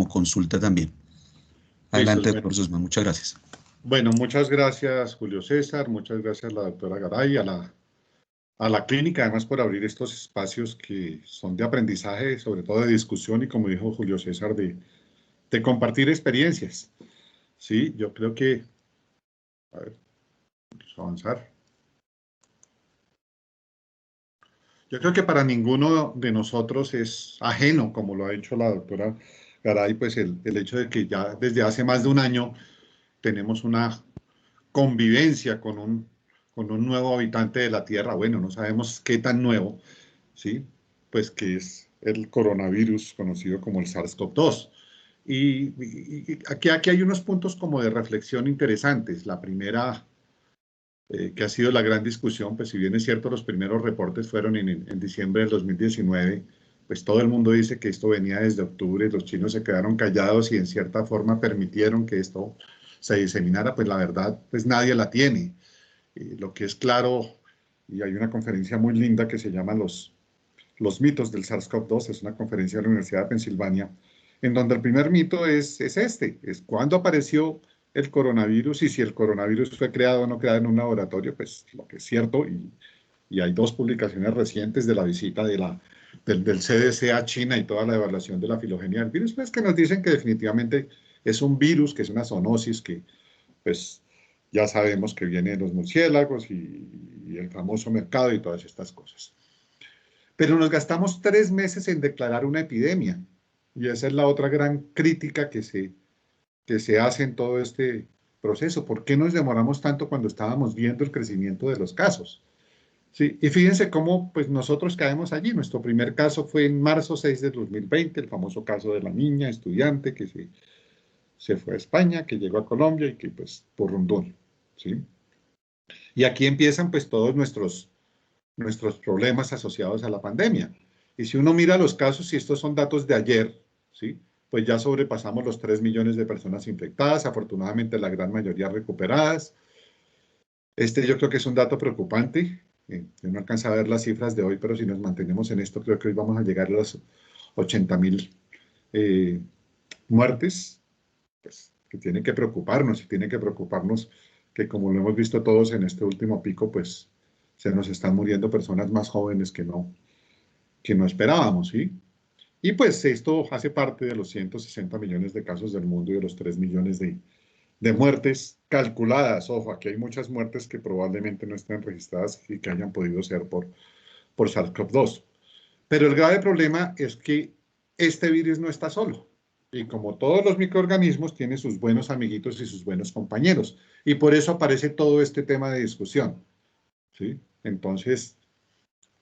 como consulta también. Adelante, doctor Sussman, muchas gracias. Bueno, muchas gracias, Julio César, muchas gracias a la doctora Garay, a la clínica, además por abrir estos espacios que son de aprendizaje, sobre todo de discusión y, como dijo Julio César, de compartir experiencias. Sí, yo creo que... A ver, vamos a avanzar. Yo creo que para ninguno de nosotros es ajeno, como lo ha hecho la doctora Garay, pues el hecho de que ya desde hace más de un año tenemos una convivencia con un nuevo habitante de la Tierra. Bueno, no sabemos qué tan nuevo, ¿sí? Pues que es el coronavirus conocido como el SARS-CoV-2. Y aquí hay unos puntos como de reflexión interesantes. La primera, que ha sido la gran discusión, pues si bien es cierto, los primeros reportes fueron en diciembre del 2019, pues todo el mundo dice que esto venía desde octubre, los chinos se quedaron callados y en cierta forma permitieron que esto se diseminara, pues la verdad, pues nadie la tiene. Lo que es claro, y hay una conferencia muy linda que se llama Los mitos del SARS-CoV-2, es una conferencia de la Universidad de Pensilvania, en donde el primer mito es cuándo apareció el coronavirus y si el coronavirus fue creado o no creado en un laboratorio, pues lo que es cierto, y hay dos publicaciones recientes de la visita del CDC a China y toda la evaluación de la filogenia del virus, pues que nos dicen que definitivamente es un virus, que es una zoonosis, que pues ya sabemos que viene de los murciélagos y el famoso mercado y todas estas cosas. Pero nos gastamos 3 meses en declarar una epidemia. Y esa es la otra gran crítica que se hace en todo este proceso. ¿Por qué nos demoramos tanto cuando estábamos viendo el crecimiento de los casos? Sí, y fíjense cómo pues, nosotros caemos allí. Nuestro primer caso fue en marzo 6 de 2020, el famoso caso de la niña estudiante que se fue a España, que llegó a Colombia y que pues por rondón. ¿Sí? Y aquí empiezan pues todos nuestros problemas asociados a la pandemia. Y si uno mira los casos, y estos son datos de ayer, ¿sí? Pues ya sobrepasamos los 3 millones de personas infectadas, afortunadamente la gran mayoría recuperadas. Yo creo que es un dato preocupante. Yo no alcanza a ver las cifras de hoy, pero si nos mantenemos en esto, creo que hoy vamos a llegar a las 80.000 muertes, pues, que tiene que preocuparnos, y tiene que preocuparnos que, como lo hemos visto todos en este último pico, pues se nos están muriendo personas más jóvenes que no esperábamos, ¿sí? Y pues esto hace parte de los 160 millones de casos del mundo y de los 3 millones de muertes calculadas. Ojo, aquí hay muchas muertes que probablemente no estén registradas y que hayan podido ser por SARS-CoV-2. Pero el grave problema es que este virus no está solo. Y como todos los microorganismos, tiene sus buenos amiguitos y sus buenos compañeros. Y por eso aparece todo este tema de discusión, ¿sí? Entonces,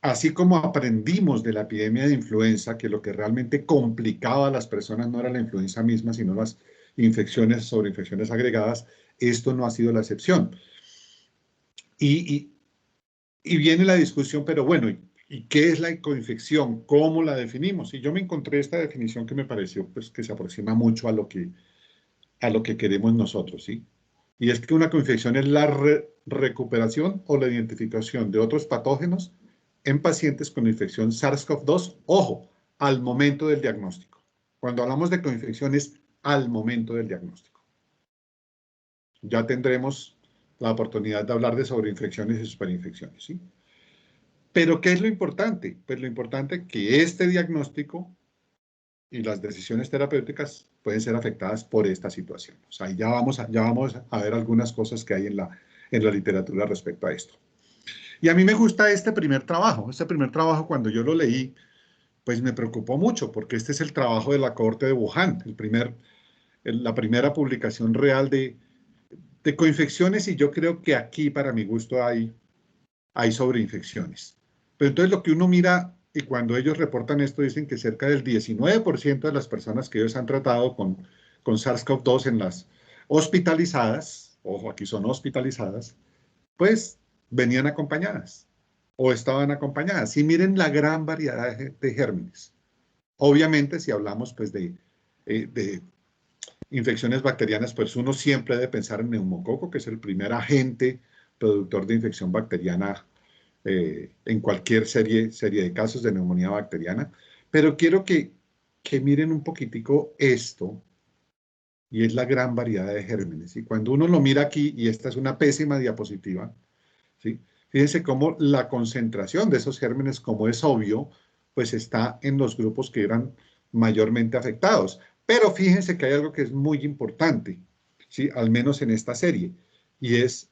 así como aprendimos de la epidemia de influenza, que lo que realmente complicaba a las personas no era la influenza misma, sino las infecciones sobre infecciones agregadas, esto no ha sido la excepción. Y viene la discusión, pero bueno, ¿y qué es la coinfección? ¿Cómo la definimos? Y yo me encontré esta definición que me pareció pues, que se aproxima mucho a lo que queremos nosotros, ¿sí? Y es que una coinfección es la recuperación o la identificación de otros patógenos en pacientes con infección SARS-CoV-2, ojo, al momento del diagnóstico. Cuando hablamos de coinfección es al momento del diagnóstico. Ya tendremos la oportunidad de hablar de sobreinfecciones y superinfecciones, ¿sí? Pero, ¿qué es lo importante? Pues lo importante es que este diagnóstico y las decisiones terapéuticas pueden ser afectadas por esta situación. O sea, ya vamos a ver algunas cosas que hay en la literatura respecto a esto. Y a mí me gusta este primer trabajo. Este primer trabajo, cuando yo lo leí, pues me preocupó mucho, porque este es el trabajo de la cohorte de Wuhan, la primera publicación real de coinfecciones, y yo creo que aquí, para mi gusto, hay sobreinfecciones. Pero entonces lo que uno mira, y cuando ellos reportan esto, dicen que cerca del 19% de las personas que ellos han tratado con SARS-CoV-2 en las hospitalizadas, ojo, aquí son hospitalizadas, pues venían acompañadas o estaban acompañadas. Y miren la gran variedad de gérmenes. Obviamente, si hablamos pues de infecciones bacterianas, pues uno siempre debe pensar en neumococo, que es el primer agente productor de infección bacteriana en cualquier serie de casos de neumonía bacteriana. Pero quiero que que miren un poquitico esto, y es la gran variedad de gérmenes. Y cuando uno lo mira aquí, y esta es una pésima diapositiva, ¿sí? Fíjense cómo la concentración de esos gérmenes, como es obvio, pues está en los grupos que eran mayormente afectados. Pero fíjense que hay algo que es muy importante, ¿sí? Al menos en esta serie, y es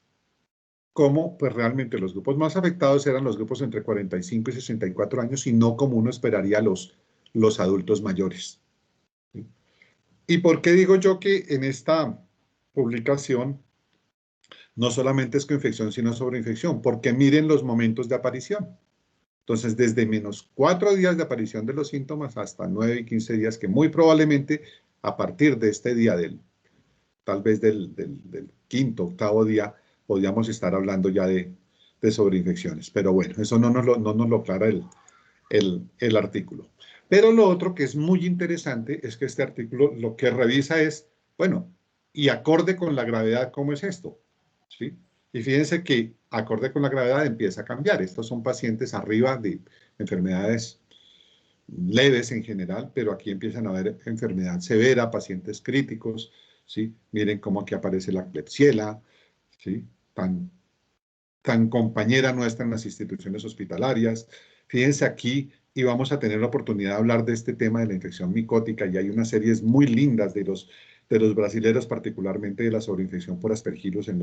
cómo pues realmente los grupos más afectados eran los grupos entre 45 y 64 años y no como uno esperaría los adultos mayores. ¿Sí? ¿Y por qué digo yo que en esta publicación no solamente es coinfección, sino sobreinfección? Porque miren los momentos de aparición. Entonces, desde -4 días de aparición de los síntomas hasta 9 y 15 días, que muy probablemente a partir de este día, tal vez del quinto, octavo día, podríamos estar hablando ya de sobreinfecciones. Pero bueno, eso no nos lo aclara el artículo. Pero lo otro que es muy interesante es que este artículo lo que revisa es, bueno, y acorde con la gravedad, ¿cómo es esto? ¿Sí? Y fíjense que acorde con la gravedad empieza a cambiar. Estos son pacientes arriba de enfermedades leves en general, pero aquí empiezan a haber enfermedad severa, pacientes críticos, ¿sí? Miren cómo aquí aparece la Klebsiella, ¿sí? Tan compañera nuestra en las instituciones hospitalarias. Fíjense aquí, y vamos a tener la oportunidad de hablar de este tema de la infección micótica, y hay unas series muy lindas de los brasileros, particularmente de la sobreinfección por aspergillus en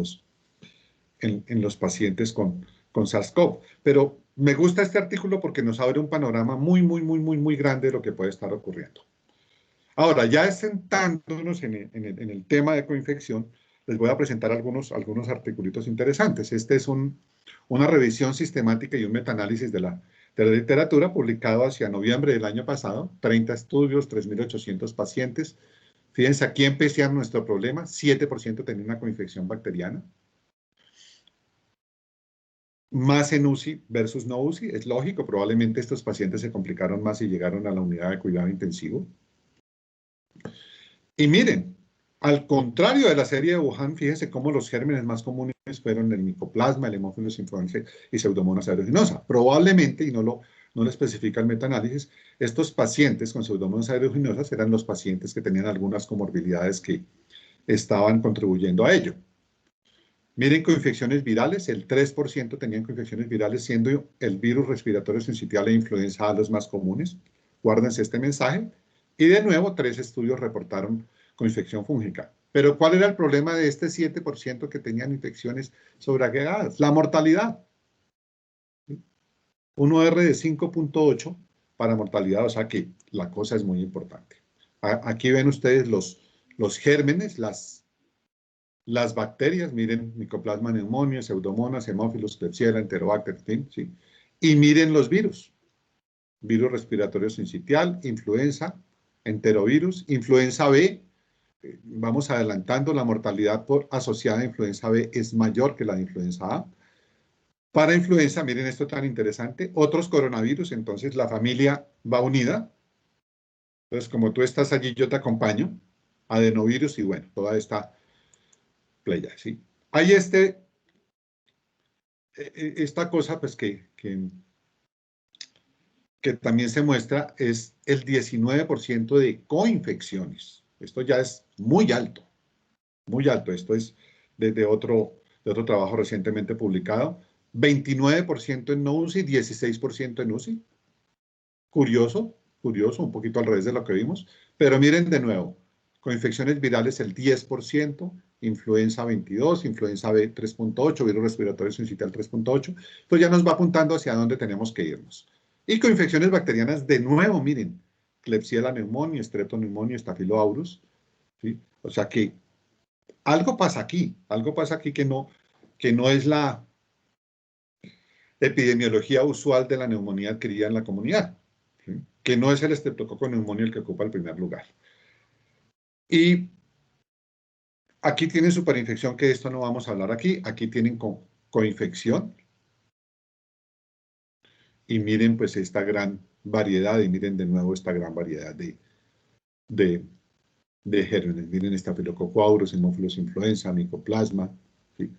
los pacientes con SARS-CoV. Pero me gusta este artículo porque nos abre un panorama muy, muy, muy, muy, muy grande de lo que puede estar ocurriendo. Ahora, ya sentándonos en el tema de coinfección, les voy a presentar algunos articulitos interesantes. Este es una revisión sistemática y un metaanálisis de la literatura publicado hacia noviembre del año pasado, 30 estudios, 3.800 pacientes. Fíjense, aquí empezó nuestro problema, 7% tenía una coinfección bacteriana. Más en UCI versus no UCI, es lógico, probablemente estos pacientes se complicaron más y llegaron a la unidad de cuidado intensivo. Y miren, al contrario de la serie de Wuhan, fíjense cómo los gérmenes más comunes fueron el Mycoplasma, el Haemophilus influenzae y Pseudomonas aeruginosa. Probablemente, y no lo especifica el metaanálisis, estos pacientes con Pseudomonas aeruginosas eran los pacientes que tenían algunas comorbilidades que estaban contribuyendo a ello. Miren, coinfecciones virales, el 3% tenían coinfecciones virales, siendo el virus respiratorio sincitial e influenza A los más comunes. Guárdense este mensaje. Y de nuevo, 3 estudios reportaron coinfección fúngica. Pero ¿cuál era el problema de este 7% que tenían infecciones sobreagregadas? La mortalidad. Un OR de 5.8 para mortalidad, o sea que la cosa es muy importante. Aquí ven ustedes los gérmenes, las bacterias, miren, Mycoplasma pneumoniae, Pseudomonas, Haemophilus, Klebsiella, Enterobacter, en fin, ¿sí? Y miren los virus respiratorio sincitial, influenza, enterovirus, influenza B, vamos adelantando, la mortalidad asociada a influenza B es mayor que la de influenza A. Para influenza, miren esto tan interesante, otros coronavirus, entonces la familia va unida. Entonces, como tú estás allí, yo te acompaño, adenovirus y bueno, toda esta playa, ¿sí? Hay esta cosa pues que también se muestra es el 19% de coinfecciones. Esto ya es muy alto, muy alto. Esto es de otro trabajo recientemente publicado. 29% en no UCI, 16% en UCI. Curioso, curioso, un poquito al revés de lo que vimos. Pero miren de nuevo, coinfecciones virales el 10%, influenza 22%, influenza B 3.8%, virus respiratorio sincitial 3.8%. Pues ya nos va apuntando hacia dónde tenemos que irnos. Y coinfecciones bacterianas, de nuevo, miren, Klebsiella pneumoniae, Streptoneumoniae, Staphylococcus, ¿sí? O sea que algo pasa aquí que no es la epidemiología usual de la neumonía adquirida en la comunidad, ¿sí? Que no es el Streptococcus pneumoniae el que ocupa el primer lugar. Y aquí tienen superinfección, que de esto no vamos a hablar aquí. Aquí tienen coinfección. Y miren pues esta gran variedad, y miren de nuevo esta gran variedad de gérmenes. Miren Staphylococcus aureus, Haemophilus influenza, Mycoplasma, ¿sí?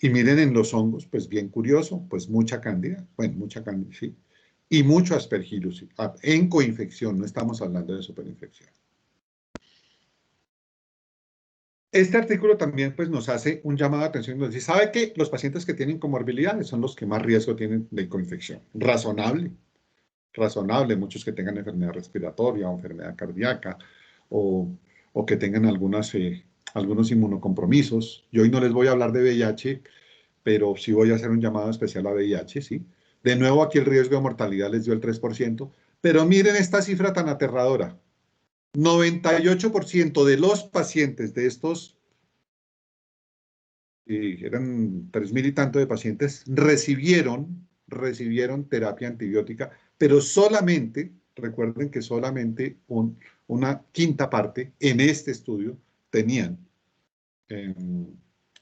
Y miren en los hongos, pues bien curioso, pues mucha cándida, bueno, mucha cándida, sí. y mucho Aspergillus en coinfección, no estamos hablando de superinfección. Este artículo también pues, nos hace un llamado de atención. Nos dice, ¿sabe que los pacientes que tienen comorbilidades son los que más riesgo tienen de coinfección? Razonable, razonable, muchos que tengan enfermedad respiratoria o enfermedad cardíaca o que tengan algunos inmunocompromisos. Yo hoy no les voy a hablar de VIH, pero sí voy a hacer un llamado especial a VIH, ¿sí? De nuevo, aquí el riesgo de mortalidad les dio el 3%, pero miren esta cifra tan aterradora. 98% de los pacientes de estos, eran 3.000 y tanto de pacientes, recibieron terapia antibiótica, pero solamente, recuerden que solamente una quinta parte en este estudio tenían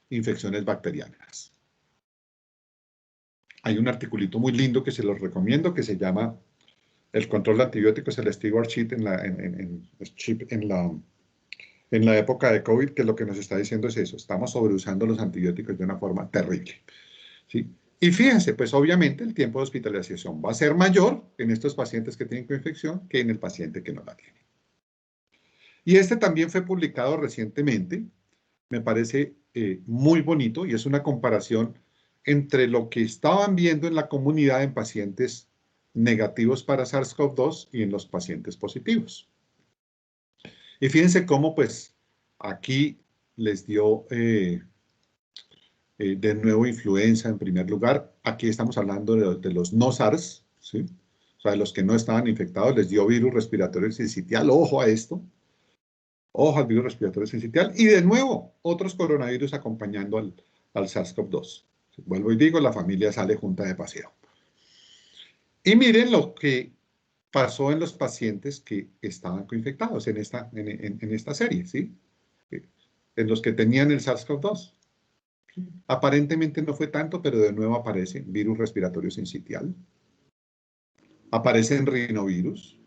infecciones bacterianas. Hay un articulito muy lindo que se los recomiendo que se llama El control de antibióticos, el stewardship en la época de COVID, que lo que nos está diciendo es eso, estamos sobreusando los antibióticos de una forma terrible, ¿sí? Y fíjense, pues obviamente el tiempo de hospitalización va a ser mayor en estos pacientes que tienen coinfección que en el paciente que no la tiene. Y este también fue publicado recientemente, me parece muy bonito y es una comparación entre lo que estaban viendo en la comunidad en pacientes negativos para SARS-CoV-2 y en los pacientes positivos. Y fíjense cómo, pues, aquí les dio de nuevo influenza en primer lugar. Aquí estamos hablando de los no SARS, ¿sí? O sea, de los que no estaban infectados, les dio virus respiratorio sincitial. Ojo a esto. Ojo al virus respiratorio sincitial. Y de nuevo, otros coronavirus acompañando al SARS-CoV-2. Vuelvo y digo, la familia sale junta de paseo. Y miren lo que pasó en los pacientes que estaban coinfectados en esta serie, ¿sí? En los que tenían el SARS-CoV-2. Aparentemente no fue tanto, pero de nuevo aparece virus respiratorio sincitial. Aparecen rinovirus,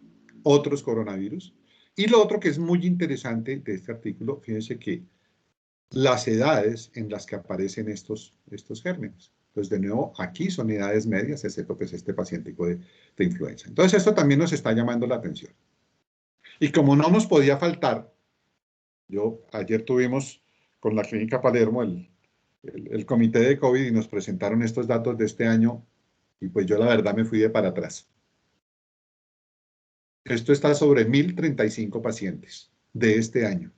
otros coronavirus. Y lo otro que es muy interesante de este artículo, fíjense que las edades en las que aparecen estos gérmenes. Entonces, de nuevo, aquí son edades medias, excepto pues este pacientico de influenza. Entonces, esto también nos está llamando la atención. Y como no nos podía faltar, ayer tuvimos con la Clínica Palermo el comité de COVID y nos presentaron estos datos de este año y pues yo la verdad me fui de para atrás. Esto está sobre 1.035 pacientes de este año,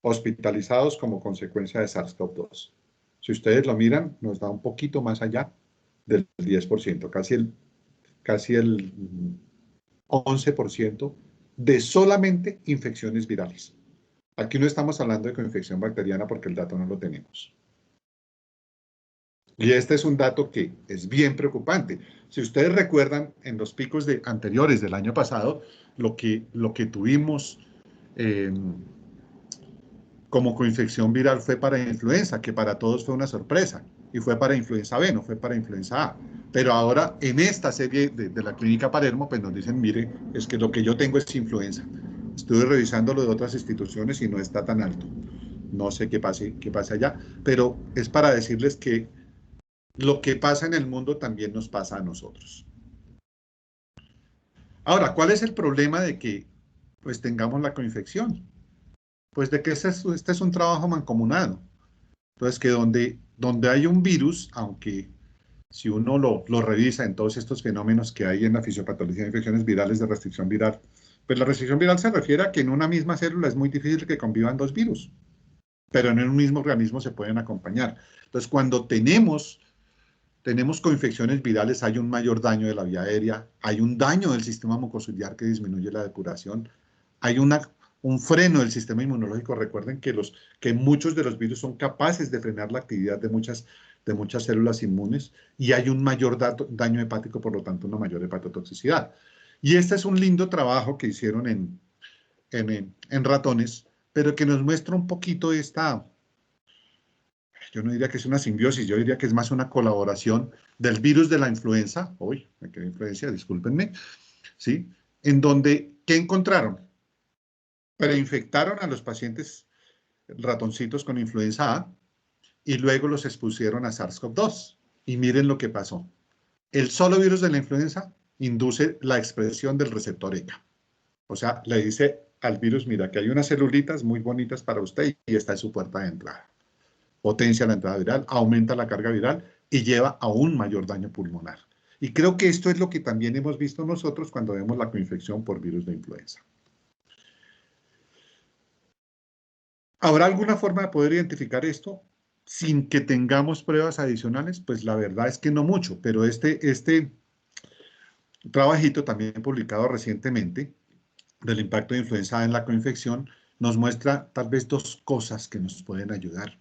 hospitalizados como consecuencia de SARS-CoV-2. Si ustedes lo miran, nos da un poquito más allá del 10%, casi el 11% de solamente infecciones virales. Aquí no estamos hablando de coinfección bacteriana porque el dato no lo tenemos. Y este es un dato que es bien preocupante. Si ustedes recuerdan, en los picos anteriores del año pasado, lo que tuvimos como coinfección viral fue para influenza, que para todos fue una sorpresa, y fue para influenza B, no fue para influenza A. Pero ahora, en esta serie de la Clínica Palermo, pues nos dicen, mire, es que lo que yo tengo es influenza. Estuve revisando lo de otras instituciones y no está tan alto. No sé qué pase allá, pero es para decirles que lo que pasa en el mundo también nos pasa a nosotros. Ahora, ¿cuál es el problema de que pues tengamos la coinfección? Pues de que este es un trabajo mancomunado. Entonces, que donde hay un virus, aunque si uno lo revisa en todos estos fenómenos que hay en la fisiopatología de infecciones virales de restricción viral, pues la restricción viral se refiere a que en una misma célula es muy difícil que convivan dos virus, pero en un mismo organismo se pueden acompañar. Entonces, cuando tenemos coinfecciones virales, hay un mayor daño de la vía aérea, hay un daño del sistema mucociliar que disminuye la depuración, hay un freno del sistema inmunológico. Recuerden que muchos de los virus son capaces de frenar la actividad de muchas células inmunes y hay un mayor daño hepático, por lo tanto, una mayor hepatotoxicidad. Y este es un lindo trabajo que hicieron en ratones, pero que nos muestra un poquito yo no diría que es una simbiosis, yo diría que es más una colaboración del virus de la influenza, me quedé influencia, discúlpenme, ¿sí? En donde, ¿qué encontraron? Preinfectaron a los pacientes ratoncitos con influenza A y luego los expusieron a SARS-CoV-2. Y miren lo que pasó. El solo virus de la influenza induce la expresión del receptor ECA. O sea, le dice al virus, mira, que hay unas celulitas muy bonitas para usted y esta es su puerta de entrada. Potencia la entrada viral, aumenta la carga viral y lleva a un mayor daño pulmonar. Y creo que esto es lo que también hemos visto nosotros cuando vemos la coinfección por virus de influenza. ¿Habrá alguna forma de poder identificar esto sin que tengamos pruebas adicionales? Pues la verdad es que no mucho, pero este trabajito también publicado recientemente del impacto de influenza en la coinfección nos muestra tal vez dos cosas que nos pueden ayudar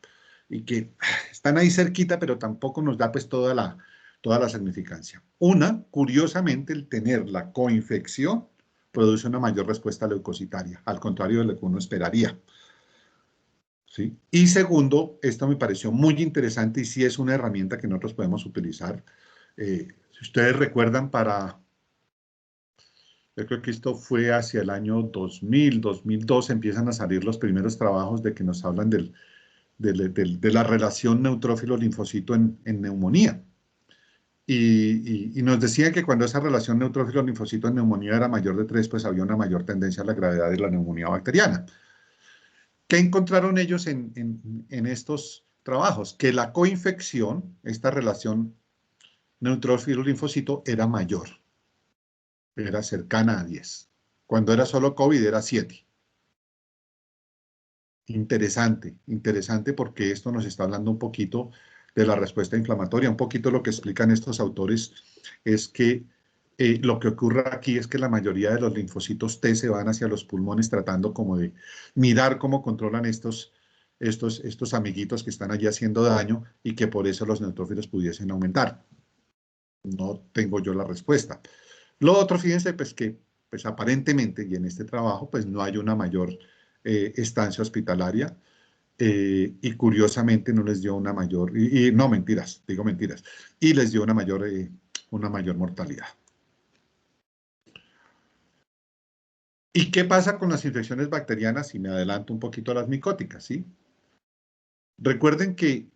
y que están ahí cerquita, pero tampoco nos da pues toda la significancia. Una, curiosamente, el tener la coinfección produce una mayor respuesta leucocitaria, al contrario de lo que uno esperaría. ¿Sí? Y segundo, esto me pareció muy interesante y sí es una herramienta que nosotros podemos utilizar. Si ustedes recuerdan, yo creo que esto fue hacia el año 2000, 2002, empiezan a salir los primeros trabajos de que nos hablan de la relación neutrófilo-linfocito en neumonía. Y nos decían que cuando esa relación neutrófilo-linfocito en neumonía era mayor de 3, pues había una mayor tendencia a la gravedad de la neumonía bacteriana. ¿Qué encontraron ellos en estos trabajos? Que la coinfección, esta relación neutrófilo-linfocito, era mayor, era cercana a 10. Cuando era solo COVID era 7. Interesante, interesante porque esto nos está hablando un poquito de la respuesta inflamatoria. Un poquito lo que explican estos autores es que lo que ocurre aquí es que la mayoría de los linfocitos T se van hacia los pulmones tratando como de mirar cómo controlan estos amiguitos que están allí haciendo daño y que por eso los neutrófilos pudiesen aumentar. No tengo yo la respuesta. Lo otro, fíjense, pues que pues aparentemente, y en este trabajo, pues no hay una mayor estancia hospitalaria y curiosamente no les dio una mayor, no mentiras, digo mentiras, y les dio una mayor mortalidad. ¿Y qué pasa con las infecciones bacterianas? Si me adelanto un poquito a las micóticas, ¿sí? Recuerden que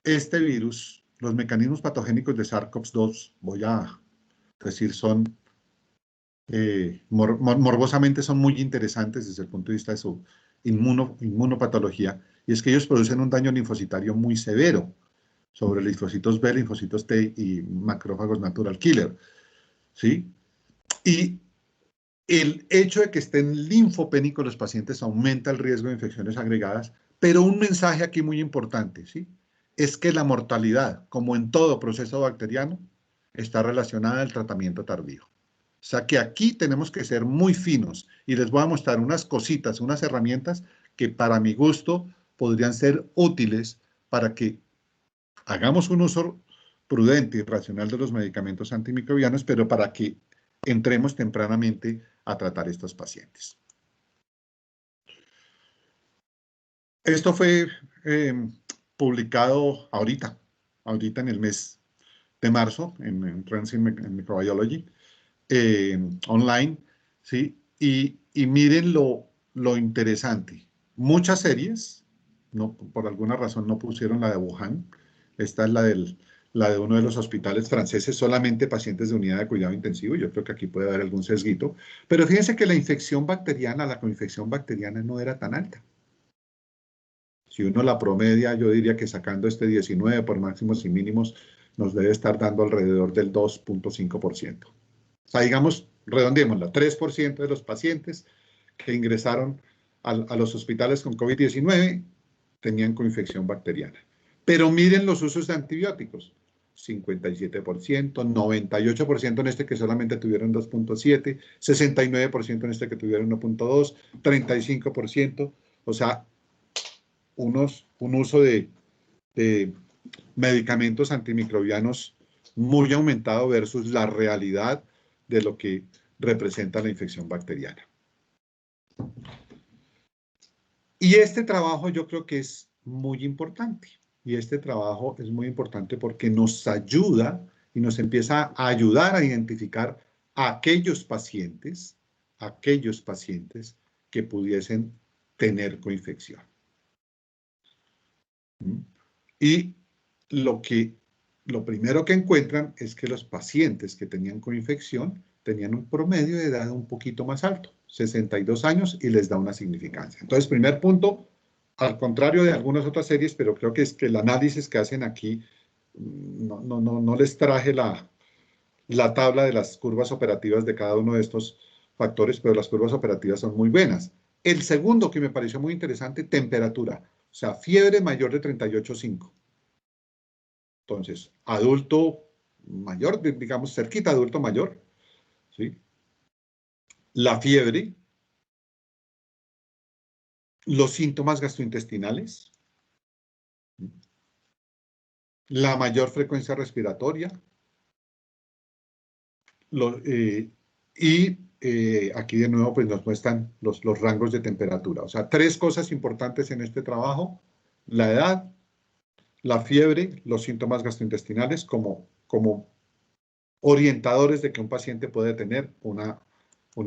este virus, los mecanismos patogénicos de SARS-CoV-2, voy a decir, son morbosamente son muy interesantes desde el punto de vista de su inmunopatología, y es que ellos producen un daño linfocitario muy severo sobre linfocitos B, linfocitos T y macrófagos natural killer, ¿sí? Y el hecho de que estén linfopénicos los pacientes aumenta el riesgo de infecciones agregadas, pero un mensaje aquí muy importante, ¿sí? Es que la mortalidad, como en todo proceso bacteriano, está relacionada al tratamiento tardío. O sea que aquí tenemos que ser muy finos y les voy a mostrar unas cositas, unas herramientas que para mi gusto podrían ser útiles para que hagamos un uso prudente y racional de los medicamentos antimicrobianos, pero para que entremos tempranamente a tratar estos pacientes. Esto fue publicado ahorita en el mes de marzo, en Trends in Microbiology, online, ¿sí? Y miren lo interesante. Muchas series, no, por alguna razón no pusieron la de Wuhan. Esta es la de uno de los hospitales franceses, solamente pacientes de unidad de cuidado intensivo. Yo creo que aquí puede haber algún sesguito. Pero fíjense que la infección bacteriana, la coinfección bacteriana no era tan alta. Si uno la promedia, yo diría que sacando este 19 por máximos y mínimos, nos debe estar dando alrededor del 2.5%. O sea, digamos, redondémosla, 3% de los pacientes que ingresaron a los hospitales con COVID-19 tenían coinfección bacteriana. Pero miren los usos de antibióticos. 57%, 98% en este que solamente tuvieron 2.7, 69% en este que tuvieron 1.2, 35%. O sea, un uso de medicamentos antimicrobianos muy aumentado versus la realidad de lo que representa la infección bacteriana. Y este trabajo yo creo que es muy importante. Y este trabajo es muy importante porque nos ayuda y nos empieza a ayudar a identificar a aquellos pacientes que pudiesen tener coinfección. Y lo primero que encuentran es que los pacientes que tenían coinfección tenían un promedio de edad un poquito más alto, 62 años, y les da una significancia. Entonces, primer punto, al contrario de algunas otras series, pero creo que es que el análisis que hacen aquí, no les traje la tabla de las curvas operativas de cada uno de estos factores, pero las curvas operativas son muy buenas. El segundo que me pareció muy interesante, temperatura, o sea, fiebre mayor de 38,5. Entonces, adulto mayor, digamos cerquita, adulto mayor, ¿sí? La fiebre, los síntomas gastrointestinales, la mayor frecuencia respiratoria, lo, y aquí de nuevo pues nos muestran los rangos de temperatura. O sea, tres cosas importantes en este trabajo: la edad, la fiebre, los síntomas gastrointestinales como orientadores de que un paciente puede tener una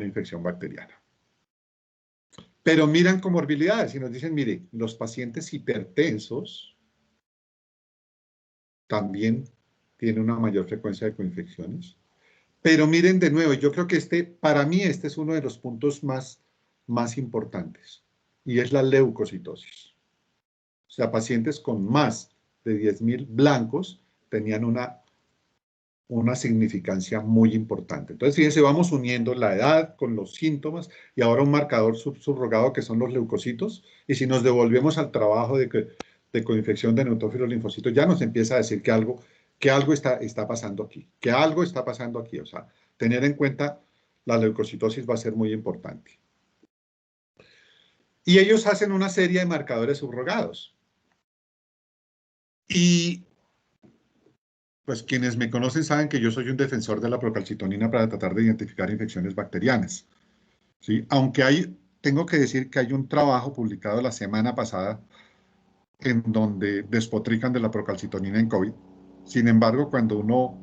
infección bacteriana. Pero miran comorbilidades y nos dicen, mire, los pacientes hipertensos también tienen una mayor frecuencia de coinfecciones. Pero miren de nuevo, yo creo que para mí este es uno de los puntos más importantes, y es la leucocitosis. O sea, pacientes con más de 10.000 blancos tenían una significancia muy importante. Entonces, fíjense, vamos uniendo la edad con los síntomas y ahora un marcador subrogado que son los leucocitos. Y si nos devolvemos al trabajo de coinfección de neutrófilos linfocitos, ya nos empieza a decir que algo está pasando aquí, que algo está pasando aquí. O sea, tener en cuenta la leucocitosis va a ser muy importante. Y ellos hacen una serie de marcadores subrogados. Y pues quienes me conocen saben que yo soy un defensor de la procalcitonina para tratar de identificar infecciones bacterianas, ¿sí? Aunque tengo que decir que hay un trabajo publicado la semana pasada en donde despotrican de la procalcitonina en COVID. Sin embargo, cuando uno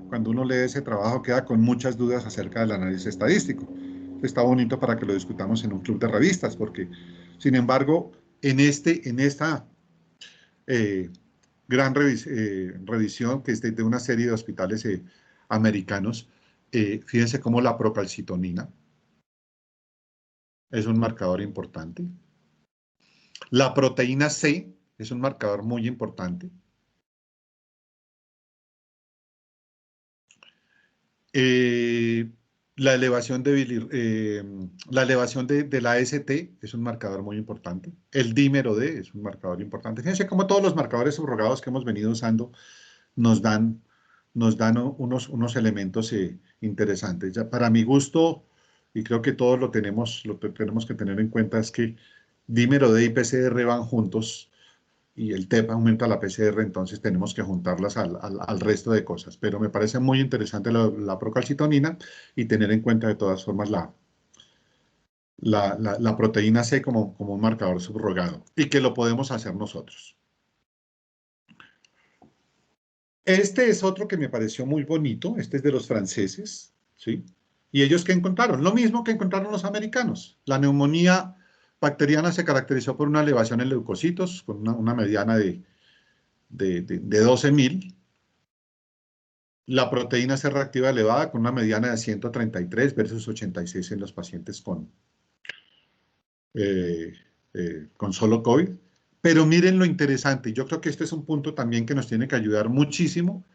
cuando uno lee ese trabajo, queda con muchas dudas acerca del análisis estadístico. Está bonito para que lo discutamos en un club de revistas, porque, sin embargo, en esta eh, gran revisión que es de una serie de hospitales americanos, fíjense cómo la procalcitonina es un marcador importante. La proteína C es un marcador muy importante. Eh, la elevación la elevación de la AST es un marcador muy importante. El dímero D es un marcador importante. Fíjense cómo todos los marcadores subrogados que hemos venido usando nos dan, unos elementos interesantes. Ya, para mi gusto, y creo que todos lo tenemos que tener en cuenta, es que dímero D y PCR van juntos y el TEP aumenta la PCR, entonces tenemos que juntarlas al resto de cosas. Pero me parece muy interesante la procalcitonina y tener en cuenta de todas formas la proteína C como un marcador subrogado y que lo podemos hacer nosotros. Este es otro que me pareció muy bonito, este es de los franceses, ¿sí? ¿Y ellos qué encontraron? Lo mismo que encontraron los americanos. La neumonía bacteriana se caracterizó por una elevación en leucocitos, con una mediana de 12.000. La proteína C reactiva elevada, con una mediana de 133 versus 86 en los pacientes eh, con solo COVID. Pero miren lo interesante, yo creo que este es un punto también que nos tiene que ayudar muchísimo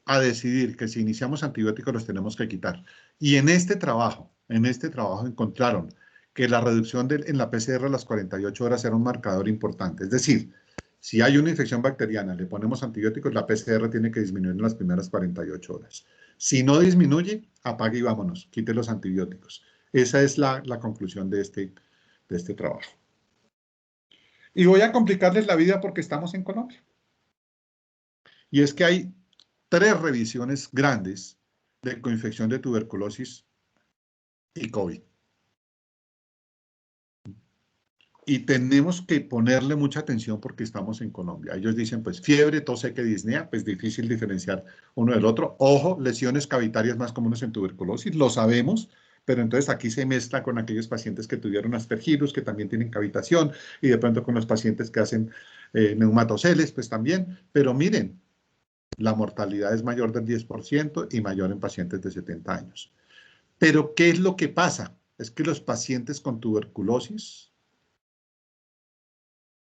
a decidir que si iniciamos antibióticos los tenemos que quitar. Y en este trabajo encontraron que la reducción en la PCR a las 48 horas era un marcador importante. Es decir, si hay una infección bacteriana, le ponemos antibióticos, la PCR tiene que disminuir en las primeras 48 horas. Si no disminuye, apague y vámonos, quite los antibióticos. Esa es la conclusión de este trabajo. Y voy a complicarles la vida porque estamos en Colombia. Y es que hay 3 revisiones grandes de coinfección de tuberculosis y COVID. Y tenemos que ponerle mucha atención porque estamos en Colombia. Ellos dicen, pues, fiebre, tos seca y disnea, pues difícil diferenciar uno del otro. Ojo, lesiones cavitarias más comunes en tuberculosis, lo sabemos, pero entonces aquí se mezcla con aquellos pacientes que tuvieron aspergillus, que también tienen cavitación, y de pronto con los pacientes que hacen neumatoceles, pues también. Pero miren, La mortalidad es mayor del 10% y mayor en pacientes de 70 años. Pero, ¿qué es lo que pasa? Es que los pacientes con tuberculosis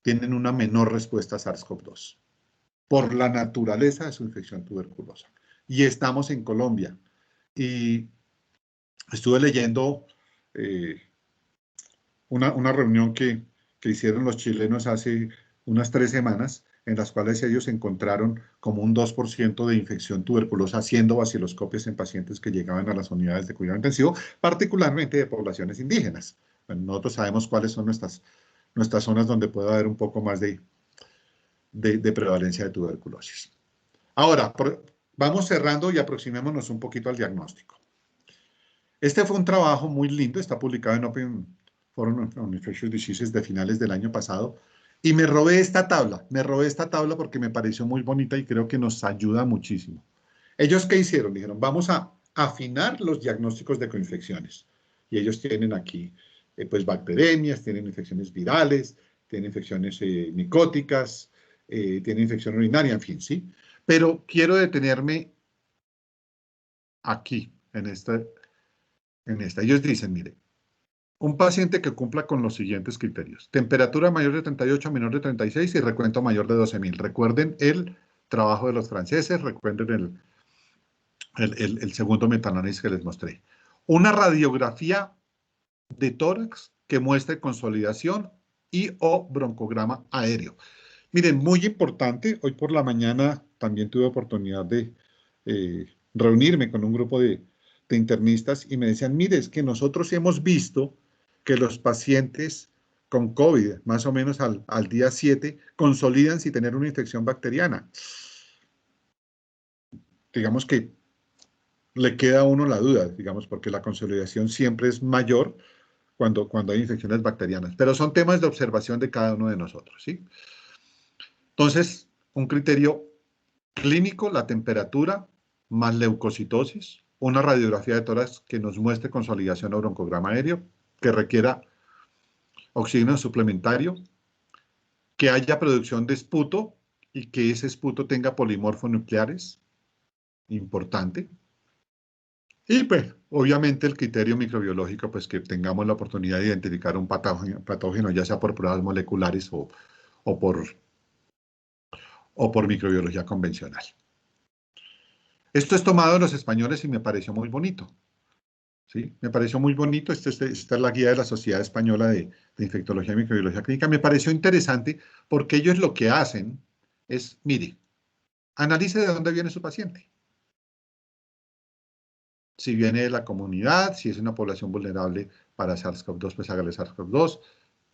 tienen una menor respuesta a SARS-CoV-2 por la naturaleza de su infección tuberculosa. Y estamos en Colombia. Y estuve leyendo una reunión que hicieron los chilenos hace unas 3 semanas, en las cuales ellos encontraron como un 2% de infección tuberculosa haciendo vaciloscopias en pacientes que llegaban a las unidades de cuidado intensivo, particularmente de poblaciones indígenas. Bueno, nosotros sabemos cuáles son nuestras zonas donde puede haber un poco más de prevalencia de tuberculosis. Ahora, vamos cerrando y aproximémonos un poquito al diagnóstico. Este fue un trabajo muy lindo, está publicado en Open Forum on Infectious Diseases de finales del año pasado, y me robé esta tabla porque me pareció muy bonita y creo que nos ayuda muchísimo. ¿Ellos qué hicieron? Dijeron, vamos a afinar los diagnósticos de coinfecciones. Y ellos tienen aquí, pues, bacteremias, tienen infecciones virales, tienen infecciones micóticas, tienen infección urinaria, en fin, ¿sí? Pero quiero detenerme aquí, en esta. Ellos dicen, mire, un paciente que cumpla con los siguientes criterios. Temperatura mayor de 38, menor de 36 y recuento mayor de 12.000. Recuerden el trabajo de los franceses, recuerden el segundo metaanálisis que les mostré. Una radiografía de tórax que muestre consolidación y o broncograma aéreo. Miren, muy importante, hoy por la mañana también tuve oportunidad de reunirme con un grupo de internistas y me decían, mire, es que nosotros hemos visto que los pacientes con COVID, más o menos al día 7, consolidan sin tener una infección bacteriana. Digamos que le queda a uno la duda, digamos, porque la consolidación siempre es mayor cuando hay infecciones bacterianas, pero son temas de observación de cada uno de nosotros, ¿sí? Entonces, un criterio clínico, la temperatura, más leucocitosis, una radiografía de tórax que nos muestre consolidación o broncograma aéreo, que requiera oxígeno suplementario, que haya producción de esputo y que ese esputo tenga polimorfonucleares, importante. Y pues, obviamente el criterio microbiológico, pues que tengamos la oportunidad de identificar un patógeno ya sea por pruebas moleculares o por microbiología convencional. Esto es tomado de los españoles y me pareció muy bonito. ¿Sí? Me pareció muy bonito. Esta es la guía de la Sociedad Española de Infectología y Microbiología Clínica. Me pareció interesante porque ellos lo que hacen es, mire, analice de dónde viene su paciente. Si viene de la comunidad, si es una población vulnerable para SARS-CoV-2, pues hágale SARS-CoV-2.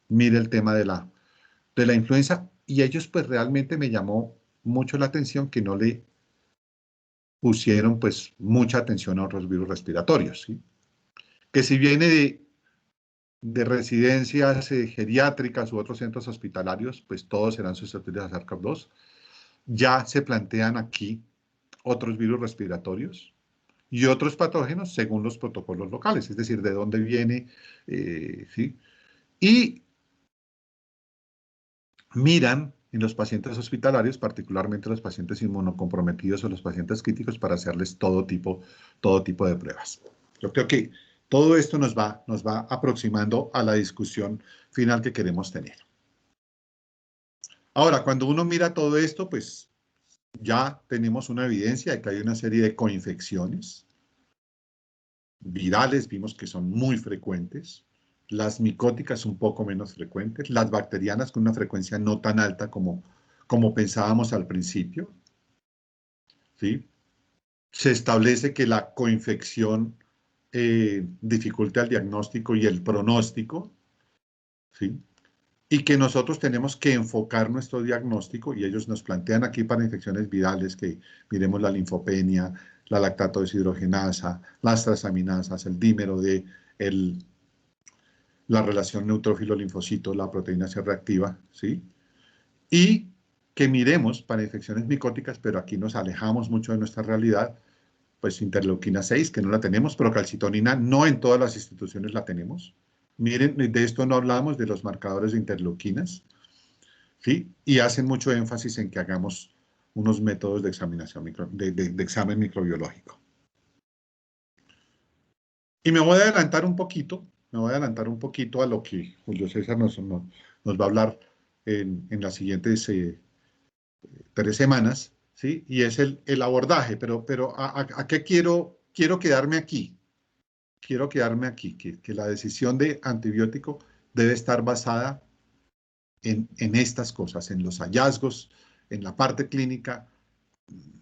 Mire el tema de la influenza. Y ellos, pues realmente me llamó mucho la atención que no le pusieron, pues, mucha atención a otros virus respiratorios, ¿sí? Que si viene de residencias geriátricas u otros centros hospitalarios, pues todos serán susceptibles a SARS-CoV-2. Ya se plantean aquí otros virus respiratorios y otros patógenos según los protocolos locales, es decir, de dónde viene, ¿sí? Y miran en los pacientes hospitalarios, particularmente los pacientes inmunocomprometidos o los pacientes críticos, para hacerles todo tipo de pruebas. Yo creo que todo esto nos va aproximando a la discusión final que queremos tener. Ahora, cuando uno mira todo esto, pues ya tenemos una evidencia de que hay una serie de coinfecciones virales, vimos que son muy frecuentes, las micóticas un poco menos frecuentes, las bacterianas con una frecuencia no tan alta como pensábamos al principio, ¿sí? Se establece que la coinfección dificulta el diagnóstico y el pronóstico, ¿sí? Y que nosotros tenemos que enfocar nuestro diagnóstico, y ellos nos plantean aquí para infecciones virales que miremos la linfopenia, la lactato deshidrogenasa, las transaminasas, el dímero de la relación neutrófilo-linfocito, la proteína C reactiva, ¿sí? Y que miremos para infecciones micóticas, pero aquí nos alejamos mucho de nuestra realidad, pues interleuquina 6, que no la tenemos, pero calcitonina no en todas las instituciones la tenemos. Miren, de esto no hablamos, de los marcadores de interleuquinas, ¿sí? Y hacen mucho énfasis en que hagamos unos métodos de examinación de examen microbiológico. Y me voy a adelantar un poquito, a lo que Julio César nos va a hablar en las siguientes 3 semanas, ¿sí? Y es el abordaje, pero ¿a qué quiero quedarme aquí? Quiero quedarme aquí, que la decisión de antibiótico debe estar basada en estas cosas, en los hallazgos, en la parte clínica,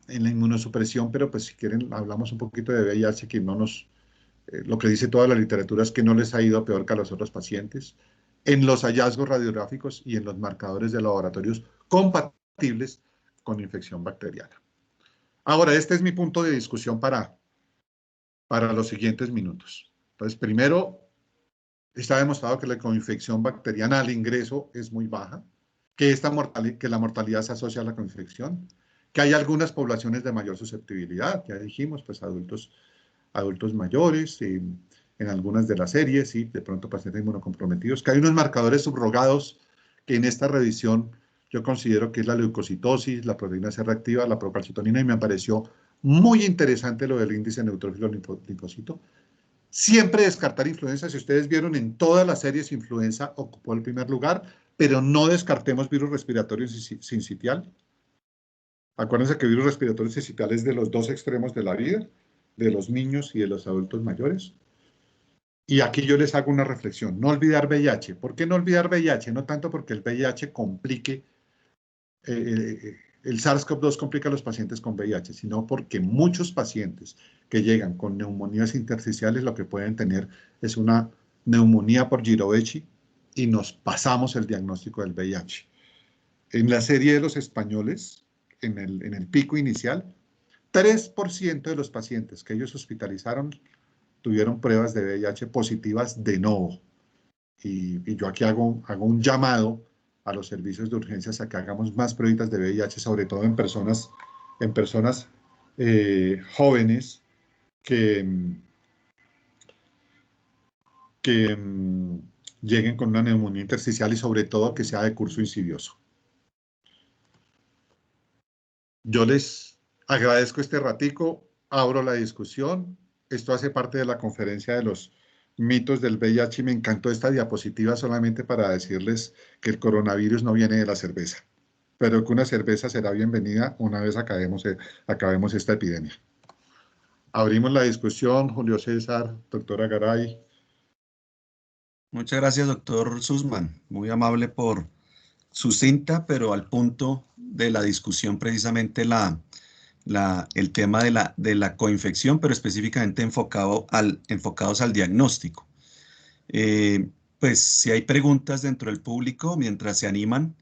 en la inmunosupresión, pero pues si quieren hablamos un poquito de VIH, que no nos, lo que dice toda la literatura es que no les ha ido peor que a los otros pacientes, en los hallazgos radiográficos y en los marcadores de laboratorios compatibles con infección bacteriana. Ahora, este es mi punto de discusión para los siguientes minutos. Entonces, primero, está demostrado que la coinfección bacteriana al ingreso es muy baja, que la mortalidad se asocia a la coinfección, que hay algunas poblaciones de mayor susceptibilidad, ya dijimos, pues adultos mayores, en algunas de las series, y de pronto pacientes inmunocomprometidos, que hay unos marcadores subrogados que en esta revisión yo considero que es la leucocitosis, la proteína C reactiva, la procalcitonina, y me pareció muy interesante lo del índice neutrófilo linfocito. Siempre descartar influenza. Si ustedes vieron, en todas las series influenza ocupó el primer lugar, pero no descartemos virus respiratorio sincitial. Acuérdense que virus respiratorio sincitial es de los dos extremos de la vida, de los niños y de los adultos mayores. Y aquí yo les hago una reflexión. No olvidar VIH. ¿Por qué no olvidar VIH? No tanto porque el VIH complique, el SARS-CoV-2 complica a los pacientes con VIH, sino porque muchos pacientes que llegan con neumonías intersticiales lo que pueden tener es una neumonía por Girovechi y nos pasamos el diagnóstico del VIH. En la serie de los españoles, en el pico inicial, 3% de los pacientes que ellos hospitalizaron tuvieron pruebas de VIH positivas de nuevo. Y yo aquí hago un llamado a los servicios de urgencias a que hagamos más pruebas de VIH, sobre todo en personas jóvenes que lleguen con una neumonía intersticial y sobre todo que sea de curso insidioso. Yo les agradezco este ratico, abro la discusión. Esto hace parte de la conferencia de los mitos del VIH y me encantó esta diapositiva solamente para decirles que el coronavirus no viene de la cerveza, pero que una cerveza será bienvenida una vez acabemos esta epidemia. Abrimos la discusión, Julio César, doctora Garay. Muchas gracias, doctor Sussman. Muy amable por sucinta, pero al punto de la discusión, precisamente el tema de la coinfección, pero específicamente enfocados al diagnóstico. Pues si hay preguntas dentro del público, mientras se animan,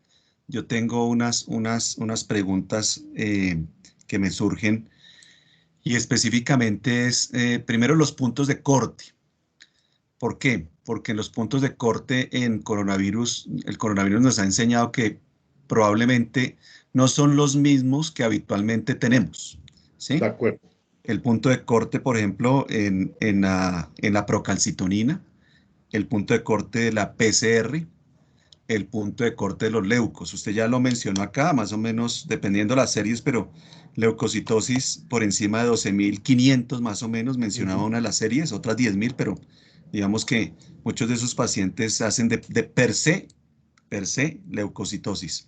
yo tengo unas preguntas que me surgen, y específicamente es primero los puntos de corte. ¿Por qué? Porque los puntos de corte en coronavirus, el coronavirus nos ha enseñado que probablemente no son los mismos que habitualmente tenemos, ¿sí? De acuerdo. El punto de corte, por ejemplo, en la procalcitonina, el punto de corte de la PCR, el punto de corte de los leucos. Usted ya lo mencionó acá, más o menos, dependiendo de las series, pero leucocitosis por encima de 12.500 más o menos, mencionaba una de las series, otras 10.000, pero digamos que muchos de esos pacientes hacen de per se leucocitosis.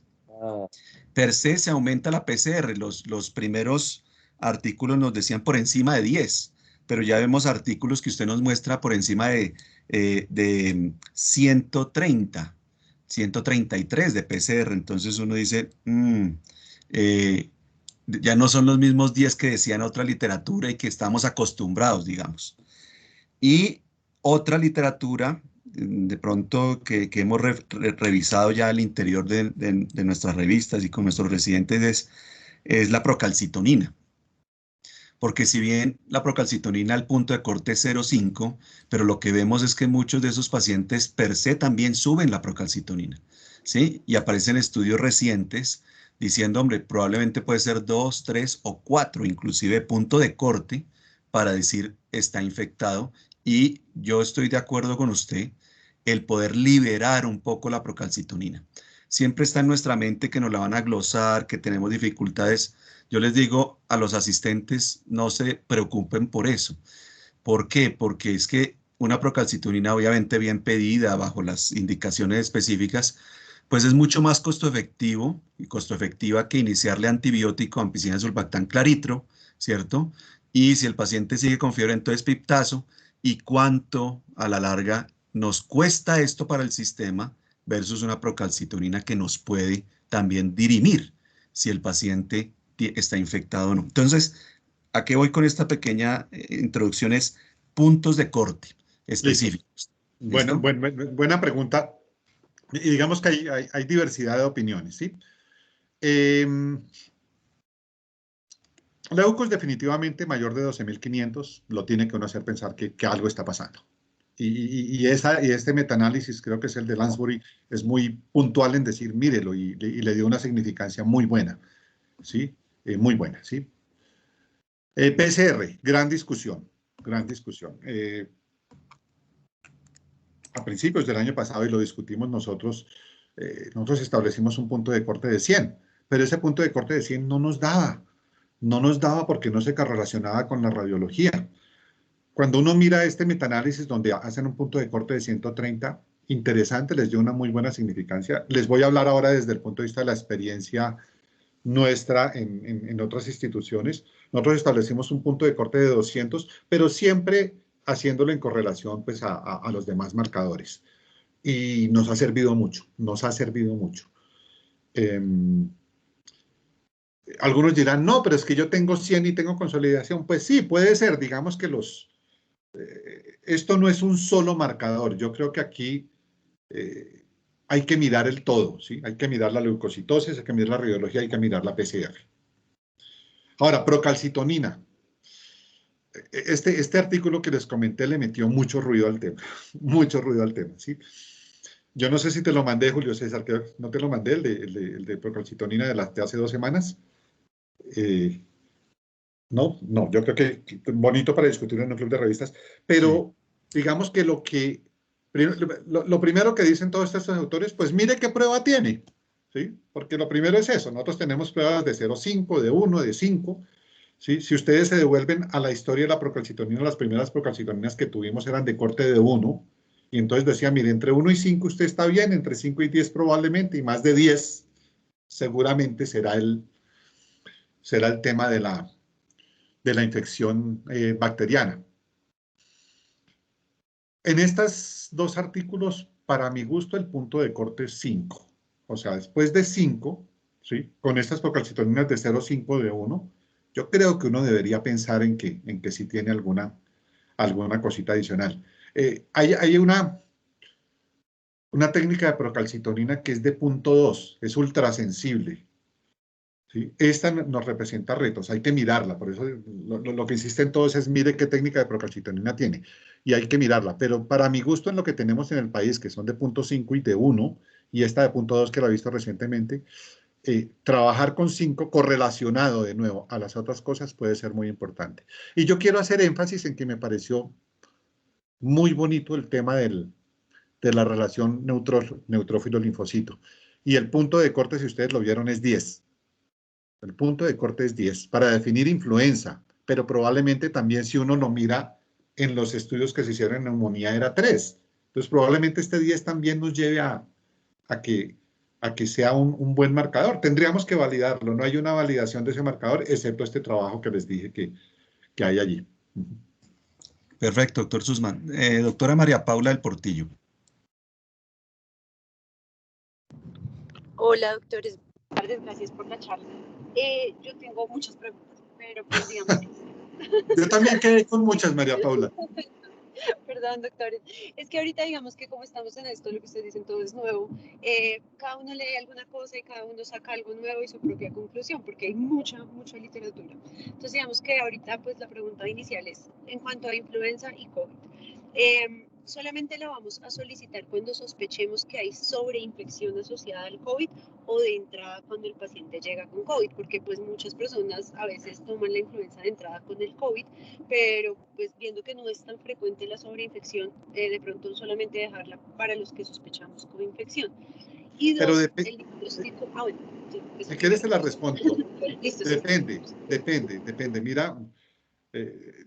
Per se aumenta la PCR. Los primeros artículos nos decían por encima de 10, pero ya vemos artículos que usted nos muestra por encima de 130, 133 de PCR. Entonces uno dice, ya no son los mismos 10 que decían otra literatura y que estamos acostumbrados, digamos. Y otra literatura, de pronto, que hemos revisado ya al interior de nuestras revistas y con nuestros residentes, es la procalcitonina. Porque si bien la procalcitonina al punto de corte es 0,5, pero lo que vemos es que muchos de esos pacientes per se también suben la procalcitonina, ¿sí? Y aparecen estudios recientes diciendo, hombre, probablemente puede ser 2, 3 o 4, inclusive punto de corte para decir está infectado. Y yo estoy de acuerdo con usted, el poder liberar un poco la procalcitonina. siempre está en nuestra mente que nos la van a glosar, que tenemos dificultades. Yo les digo a los asistentes, no se preocupen por eso. ¿Por qué? Porque es que una procalcitonina obviamente bien pedida bajo las indicaciones específicas, pues es mucho más costo efectivo y costo efectiva que iniciarle antibiótico, ampicilina, sulbactam, claritro, ¿cierto? Y si el paciente sigue con fiebre, entonces piptazo. ¿Y cuánto a la larga nos cuesta esto para el sistema versus una procalcitonina que nos puede también dirimir si el paciente está infectado o no? Entonces, ¿a qué voy con esta pequeña introducción? Es puntos de corte Listo. específicos. Bueno, ¿Listo? buena pregunta. Y digamos que hay diversidad de opiniones, ¿sí? Eh, Leucos definitivamente mayor de 12.500 lo tiene que uno hacer pensar que algo está pasando. Y este metaanálisis, creo que es el de Lansbury, es muy puntual en decir, mírelo, y le dio una significancia muy buena, ¿sí? Muy buena, ¿sí? PCR, gran discusión, gran discusión. A principios del año pasado, y lo discutimos nosotros, nosotros establecimos un punto de corte de 100, pero ese punto de corte de 100 no nos daba porque no se correlacionaba con la radiología. Cuando uno mira este metaanálisis donde hacen un punto de corte de 130, interesante, les dio una muy buena significancia. Les voy a hablar ahora desde el punto de vista de la experiencia nuestra en otras instituciones. Nosotros establecimos un punto de corte de 200, pero siempre haciéndolo en correlación pues, a los demás marcadores. Y nos ha servido mucho, nos ha servido mucho. Eh, Algunos dirán, no, pero es que yo tengo 100 y tengo consolidación. Pues sí, puede ser, digamos que esto no es un solo marcador. Yo creo que aquí hay que mirar el todo, ¿sí? Hay que mirar la leucocitosis, hay que mirar la radiología, hay que mirar la PCR. Ahora, procalcitonina. Este artículo que les comenté le metió mucho ruido al tema, mucho ruido al tema, ¿sí? Yo no sé si te lo mandé, Julio César, que no te lo mandé, el de procalcitonina de hace 2 semanas. Eh, no, no, yo creo que bonito para discutir en un club de revistas, Sí. pero digamos que lo primero que dicen todos estos autores, pues mire qué prueba tiene, ¿sí? Porque lo primero es eso, nosotros tenemos pruebas de 0,5, de 1, de 5, ¿sí? Si ustedes se devuelven a la historia de la procalcitonina, las primeras procalcitoninas que tuvimos eran de corte de 1, y entonces decía, mire, entre 1 y 5 usted está bien, entre 5 y 10 probablemente, y más de 10 seguramente será el tema de la infección bacteriana. En estos dos artículos, para mi gusto, el punto de corte es 5. O sea, después de 5, ¿sí? Con estas procalcitoninas de 0,5 de 1, yo creo que uno debería pensar en que sí tiene alguna cosita adicional. Hay una técnica de procalcitonina que es de punto 2, es ultrasensible. ¿Sí? Esta nos representa retos, hay que mirarla, por eso lo que insisten todos es mire qué técnica de procalcitonina tiene, y hay que mirarla, pero para mi gusto en lo que tenemos en el país, que son de punto 5 y de 1, y esta de punto 2 que la he visto recientemente, trabajar con 5 correlacionado de nuevo a las otras cosas puede ser muy importante. Y yo quiero hacer énfasis en que me pareció muy bonito el tema de la relación neutrófilo-linfocito, y el punto de corte, si ustedes lo vieron, es 10. El punto de corte es 10 para definir influenza, pero probablemente también si uno lo mira en los estudios que se hicieron en neumonía era 3. Entonces probablemente este 10 también nos lleve a que, a que sea un buen marcador. Tendríamos que validarlo, no hay una validación de ese marcador, excepto este trabajo que les dije que hay allí. Perfecto, doctor Sussman. Doctora María Paula del Portillo. Hola, doctores. Buenas tardes, gracias por la charla. Yo tengo muchas preguntas, pero pues digamos que... Yo también quedé con muchas, María Paula. Perdón, doctores. Es que ahorita digamos que como estamos en esto, lo que ustedes dicen todo es nuevo, cada uno lee alguna cosa y cada uno saca algo nuevo y su propia conclusión, porque hay mucha literatura. Entonces digamos que ahorita pues la pregunta inicial es en cuanto a influenza y COVID. ¿Solamente la vamos a solicitar cuando sospechemos que hay sobreinfección asociada al COVID o de entrada cuando el paciente llega con COVID? Porque pues muchas personas a veces toman la influenza de entrada con el COVID, pero pues viendo que no es tan frecuente la sobreinfección, de pronto solamente dejarla para los que sospechamos con infección. Y Pero dos, el diagnóstico. Ah, bueno, sí, si quieres te la respondo. listo, sí. Depende. Mira,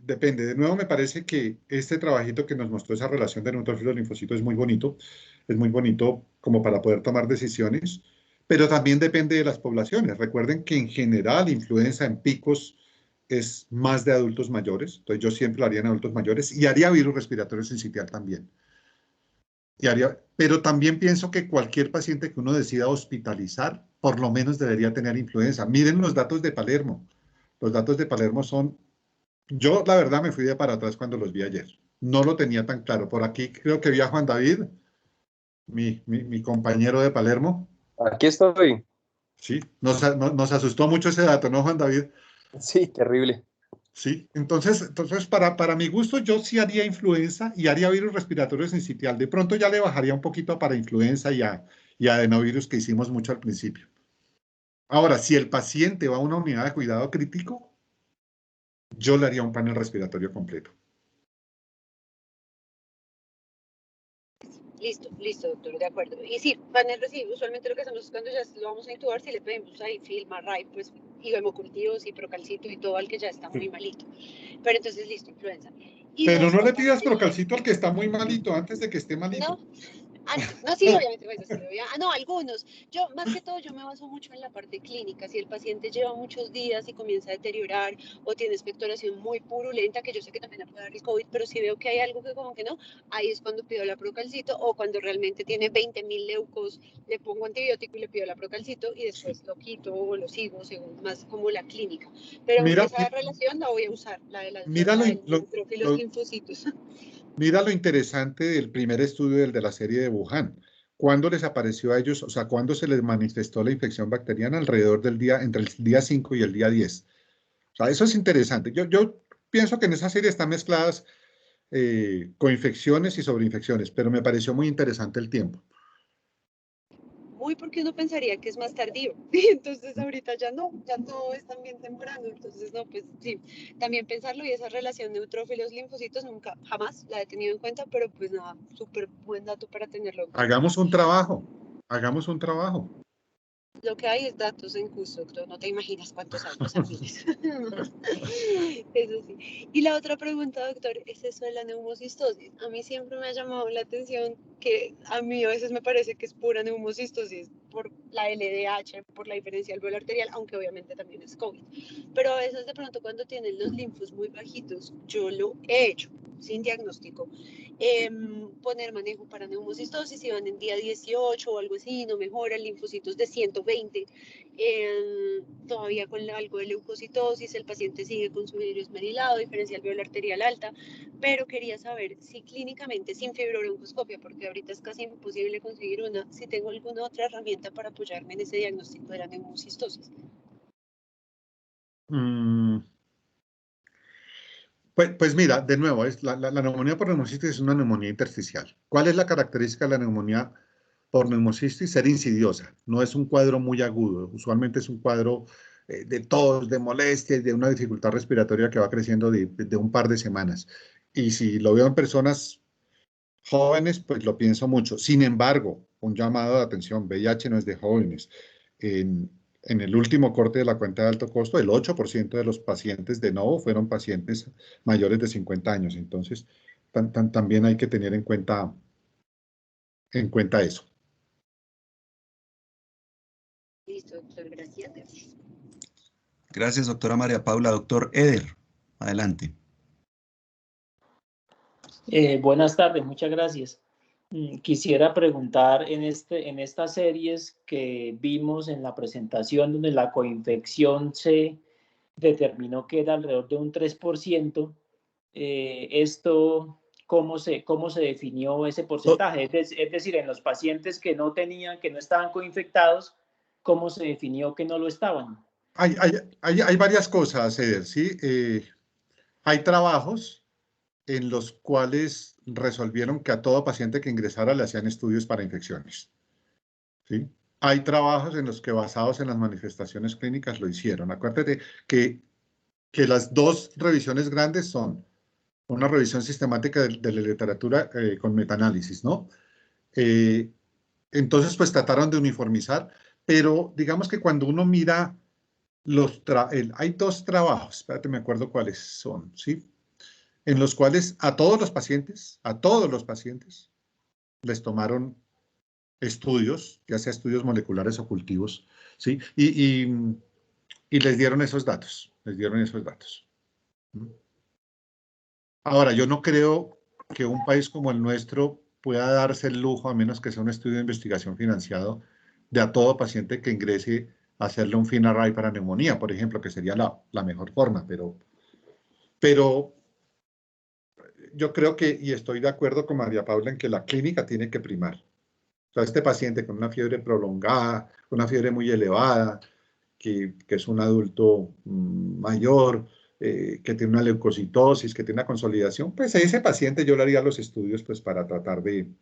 depende. De nuevo, me parece que este trabajito que nos mostró esa relación de neutrófilos linfocitos es muy bonito como para poder tomar decisiones, pero también depende de las poblaciones. Recuerden que en general influenza en picos es más de adultos mayores, entonces yo siempre lo haría en adultos mayores y haría virus respiratorio sincitial también. Pero también pienso que cualquier paciente que uno decida hospitalizar, por lo menos debería tener influenza. Miren los datos de Palermo. Los datos de Palermo son, yo la verdad me fui de para atrás cuando los vi ayer. No lo tenía tan claro. Por aquí creo que vi a Juan David, mi compañero de Palermo. Aquí estoy. Sí, nos asustó mucho ese dato, ¿no, Juan David? Sí, terrible. Sí, entonces para mi gusto yo sí haría influenza y haría virus respiratorio sincitial. De pronto ya le bajaría un poquito para influenza y adenovirus que hicimos mucho al principio. Ahora, si el paciente va a una unidad de cuidado crítico, yo le haría un panel respiratorio completo. Listo, doctor, de acuerdo. Y sí, panel recibe, usualmente lo que hacemos es cuando ya lo vamos a intubar, si le pedimos ahí filma, RAI, pues, y hemocultivos y procalcito y todo al que ya está muy Sí. malito. Pero entonces, listo, influenza. Y Pero dos, no le pidas procalcito al que está muy malito antes de que esté malito. no, no, sí, obviamente, pues, sí, no, algunos. Yo, más que todo, yo me baso mucho en la parte clínica. Si el paciente lleva muchos días y comienza a deteriorar o tiene expectoración muy purulenta, que yo sé que también le puede dar el COVID, pero si veo que hay algo que como que no, ahí es cuando pido la procalcito, o cuando realmente tiene 20.000 leucos, le pongo antibiótico y le pido la procalcito y después lo quito o lo sigo, según más como la clínica. Pero Mira, esa relación la voy a usar, la de mira la del neutrófilos linfocitos. Mira lo interesante del primer estudio del de la serie de Wuhan. ¿Cuándo les apareció a ellos, o sea, cuándo se les manifestó la infección bacteriana? Alrededor del día, entre el día 5 y el día 10. O sea, eso es interesante. Yo pienso que en esa serie están mezcladas coinfecciones y sobreinfecciones, pero me pareció muy interesante el tiempo. Muy porque uno pensaría que es más tardío, entonces ahorita ya no, ya todo es también temprano, entonces no, pues sí, también pensarlo y esa relación neutrófilos linfocitos nunca, jamás la he tenido en cuenta, pero pues nada, súper buen dato para tenerlo en cuenta. Hagamos un trabajo. Lo que hay es datos en curso, no te imaginas cuántos hay, o sea, miles. Eso sí. Y la otra pregunta, doctor, es eso de la neumocistosis. A mí siempre me ha llamado la atención que a mí a veces me parece que es pura neumocistosis por la LDH, por la diferencia alveolar arterial, aunque obviamente también es COVID. Pero a veces de pronto cuando tienen los linfos muy bajitos, yo lo he hecho sin diagnóstico, poner manejo para neumocistosis, si van en día 18 o algo así, no mejoran, linfocitos de 120, todavía con algo de leucocitosis, el paciente sigue con su vidrio esmerilado, diferencial alveolar arterial alta, pero quería saber si clínicamente sin fibrobroncoscopia, porque ahorita es casi imposible conseguir una, si tengo alguna otra herramienta para apoyarme en ese diagnóstico de la neumocistosis. Mm, pues mira, de nuevo, la neumonía por neumocitis es una neumonía intersticial. ¿Cuál es la característica de la neumonía por neumocistis? Ser insidiosa. No es un cuadro muy agudo. Usualmente es un cuadro de tos, de molestia y de una dificultad respiratoria que va creciendo de un par de semanas. Y si lo veo en personas jóvenes, pues lo pienso mucho. Sin embargo, un llamado de atención, VIH no es de jóvenes. En el último corte de la cuenta de alto costo, el 8% de los pacientes de nuevo fueron pacientes mayores de 50 años. Entonces, también hay que tener en cuenta eso. Listo, doctor, gracias. Gracias, doctora María Paula. Doctor Eder, adelante. Buenas tardes, muchas gracias. Quisiera preguntar en estas series que vimos en la presentación donde la coinfección se determinó que era alrededor de un 3%, ¿cómo se definió ese porcentaje? Es decir, en los pacientes que no estaban coinfectados, ¿cómo se definió que no lo estaban? Hay varias cosas, Eder, ¿sí? Hay trabajos en los cuales resolvieron que a todo paciente que ingresara le hacían estudios para infecciones, ¿sí? Hay trabajos en los que basados en las manifestaciones clínicas lo hicieron. Acuérdate que las dos revisiones grandes son una revisión sistemática de la literatura con metaanálisis, ¿no? Entonces, pues trataron de uniformizar, pero digamos que cuando uno mira hay dos trabajos, espérate, me acuerdo cuáles son, ¿sí? En los cuales a todos los pacientes, les tomaron estudios, ya sea estudios moleculares o cultivos, ¿sí? Y les dieron esos datos, Ahora, yo no creo que un país como el nuestro pueda darse el lujo, a menos que sea un estudio de investigación financiado, de a todo paciente que ingrese a hacerle un FINARRAY para neumonía, por ejemplo, que sería la mejor forma, pero yo creo que, y estoy de acuerdo con María Paula, en que la clínica tiene que primar. O sea, este paciente con una fiebre prolongada, con una fiebre muy elevada, que es un adulto mayor, que tiene una leucocitosis, que tiene una consolidación, pues a ese paciente yo le haría los estudios pues, para tratar de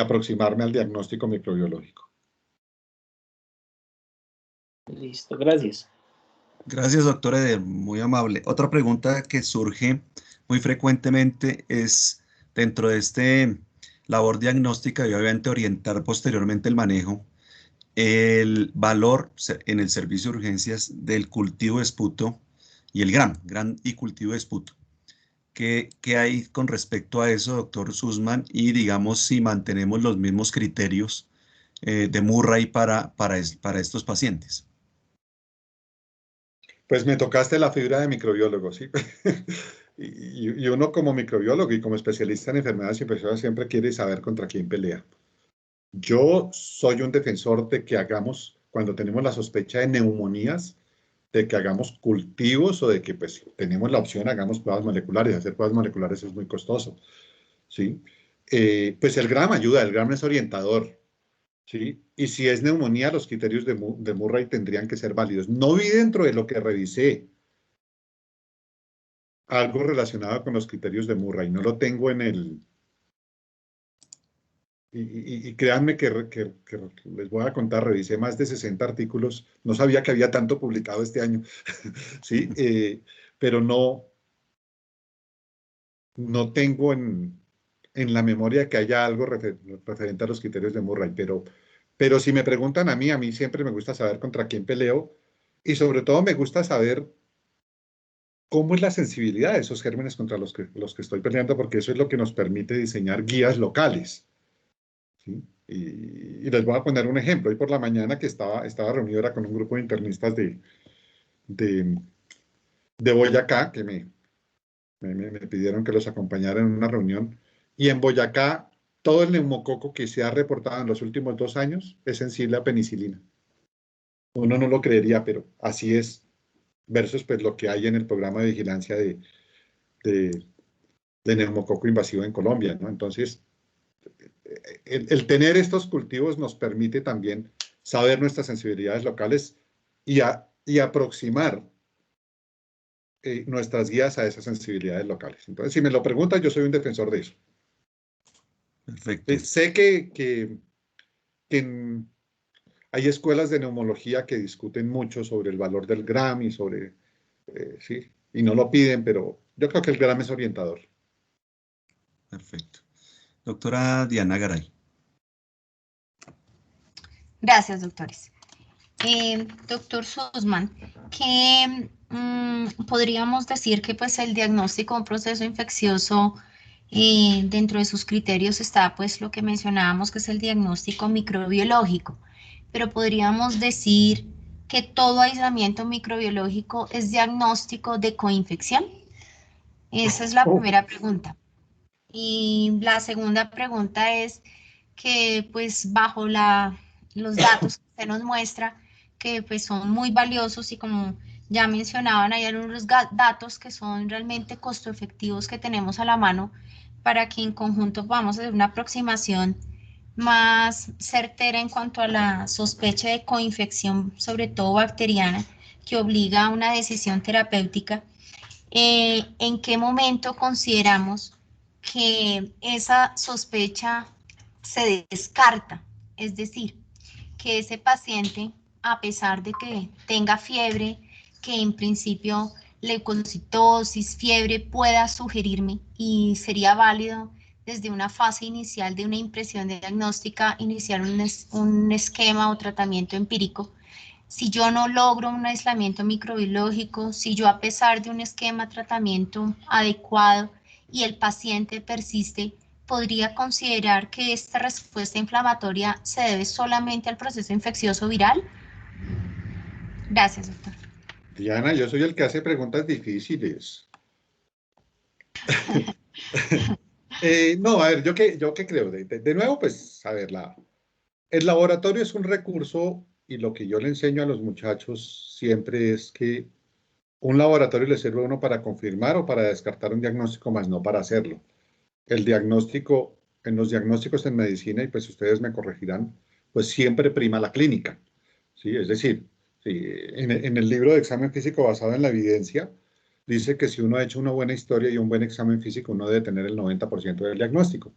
aproximarme al diagnóstico microbiológico. Listo, gracias. Gracias, doctor Eder, muy amable. Otra pregunta que surge muy frecuentemente es, dentro de este labor diagnóstica y obviamente orientar posteriormente el manejo, el valor en el servicio de urgencias del cultivo de esputo y el gran y cultivo de esputo. ¿Qué hay con respecto a eso, doctor Sussman? Y digamos, si mantenemos los mismos criterios de Murray para estos pacientes. Pues me tocaste la fibra de microbiólogo, ¿sí? Y uno como microbiólogo y como especialista en enfermedades infecciosas siempre quiere saber contra quién pelea. Yo soy un defensor de que hagamos, cuando tenemos la sospecha de neumonías, de que hagamos cultivos o de que pues tenemos la opción, hagamos pruebas moleculares. Hacer pruebas moleculares es muy costoso, ¿sí? Pues el GRAM ayuda, el GRAM es orientador, ¿sí? Y si es neumonía, los criterios de Murray tendrían que ser válidos. No vi dentro de lo que revisé algo relacionado con los criterios de Murray, no lo tengo en el... Y créanme que les voy a contar, revisé más de 60 artículos, no sabía que había tanto publicado este año, ¿sí? Pero no tengo en la memoria que haya algo referente a los criterios de Murray, pero si me preguntan a mí siempre me gusta saber contra quién peleo y sobre todo me gusta saber cómo es la sensibilidad de esos gérmenes contra los que estoy peleando, porque eso es lo que nos permite diseñar guías locales, ¿sí? Y les voy a poner un ejemplo. Hoy por la mañana que estaba reunido era con un grupo de internistas de Boyacá, que me pidieron que los acompañara en una reunión, y en Boyacá todo el neumococo que se ha reportado en los últimos 2 años es sensible a penicilina. Uno no lo creería, pero así es, versus pues lo que hay en el programa de vigilancia de neumococo invasivo en Colombia, ¿no? Entonces, el tener estos cultivos nos permite también saber nuestras sensibilidades locales y aproximar nuestras guías a esas sensibilidades locales. Entonces, si me lo preguntan, yo soy un defensor de eso. Perfecto. Sé que hay escuelas de neumología que discuten mucho sobre el valor del GRAM y sobre, sí, y no lo piden, pero yo creo que el GRAM es orientador. Perfecto. Doctora Diana Garay. Gracias, doctores. Doctor Sussman, que podríamos decir que pues el diagnóstico de un proceso infeccioso dentro de sus criterios está pues lo que mencionábamos que es el diagnóstico microbiológico, pero podríamos decir que todo aislamiento microbiológico es diagnóstico de coinfección. Esa es la primera pregunta. Y la segunda pregunta es que pues bajo los datos que usted nos muestra, que pues son muy valiosos y como ya mencionaban, hay algunos datos que son realmente costo efectivos que tenemos a la mano para que en conjunto podamos hacer una aproximación más certera en cuanto a la sospecha de coinfección, sobre todo bacteriana, que obliga a una decisión terapéutica. ¿En qué momento consideramos que esa sospecha se descarta? Es decir, que ese paciente, a pesar de que tenga fiebre, que en principio leucocitosis, fiebre, pueda sugerirme y sería válido desde una fase inicial de una impresión diagnóstica, iniciar un esquema o tratamiento empírico. Si yo no logro un aislamiento microbiológico, si yo a pesar de un esquema de tratamiento adecuado y el paciente persiste, ¿podría considerar que esta respuesta inflamatoria se debe solamente al proceso infeccioso viral? Gracias, doctor. Diana, yo soy el que hace preguntas difíciles. No, a ver, yo qué creo. De nuevo, pues, a ver, el laboratorio es un recurso y lo que yo le enseño a los muchachos siempre es que un laboratorio le sirve a uno para confirmar o para descartar un diagnóstico, más no para hacerlo. El diagnóstico, en los diagnósticos en medicina, y pues ustedes me corregirán, pues siempre prima la clínica. ¿Sí? Es decir, sí, en el libro de examen físico basado en la evidencia, dice que si uno ha hecho una buena historia y un buen examen físico, uno debe tener el 90% del diagnóstico.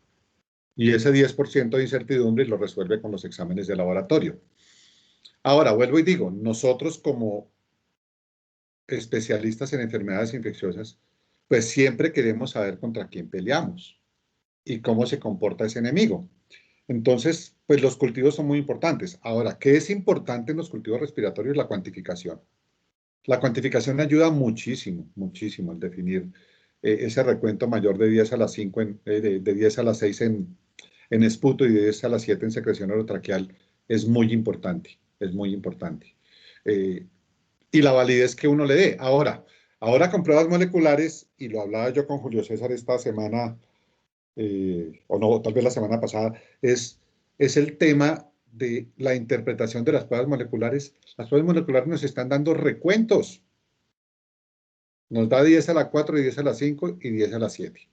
Y ese 10% de incertidumbre lo resuelve con los exámenes de laboratorio. Ahora, vuelvo y digo, nosotros como especialistas en enfermedades infecciosas, pues siempre queremos saber contra quién peleamos y cómo se comporta ese enemigo. Entonces, pues los cultivos son muy importantes. Ahora, ¿qué es importante en los cultivos respiratorios? La cuantificación. La cuantificación ayuda muchísimo, muchísimo al definir ese recuento mayor de 10 a la 5, de 10 a la 6 en esputo y de 10 a la 7 en secreción orotraqueal. Es muy importante, es muy importante. Y la validez que uno le dé. Ahora con pruebas moleculares, y lo hablaba yo con Julio César esta semana, o no, tal vez la semana pasada, es el tema de la interpretación de las pruebas moleculares. Las pruebas moleculares nos están dando recuentos. Nos da 10 a la 4, 10 a la 5 y 10 a la 7.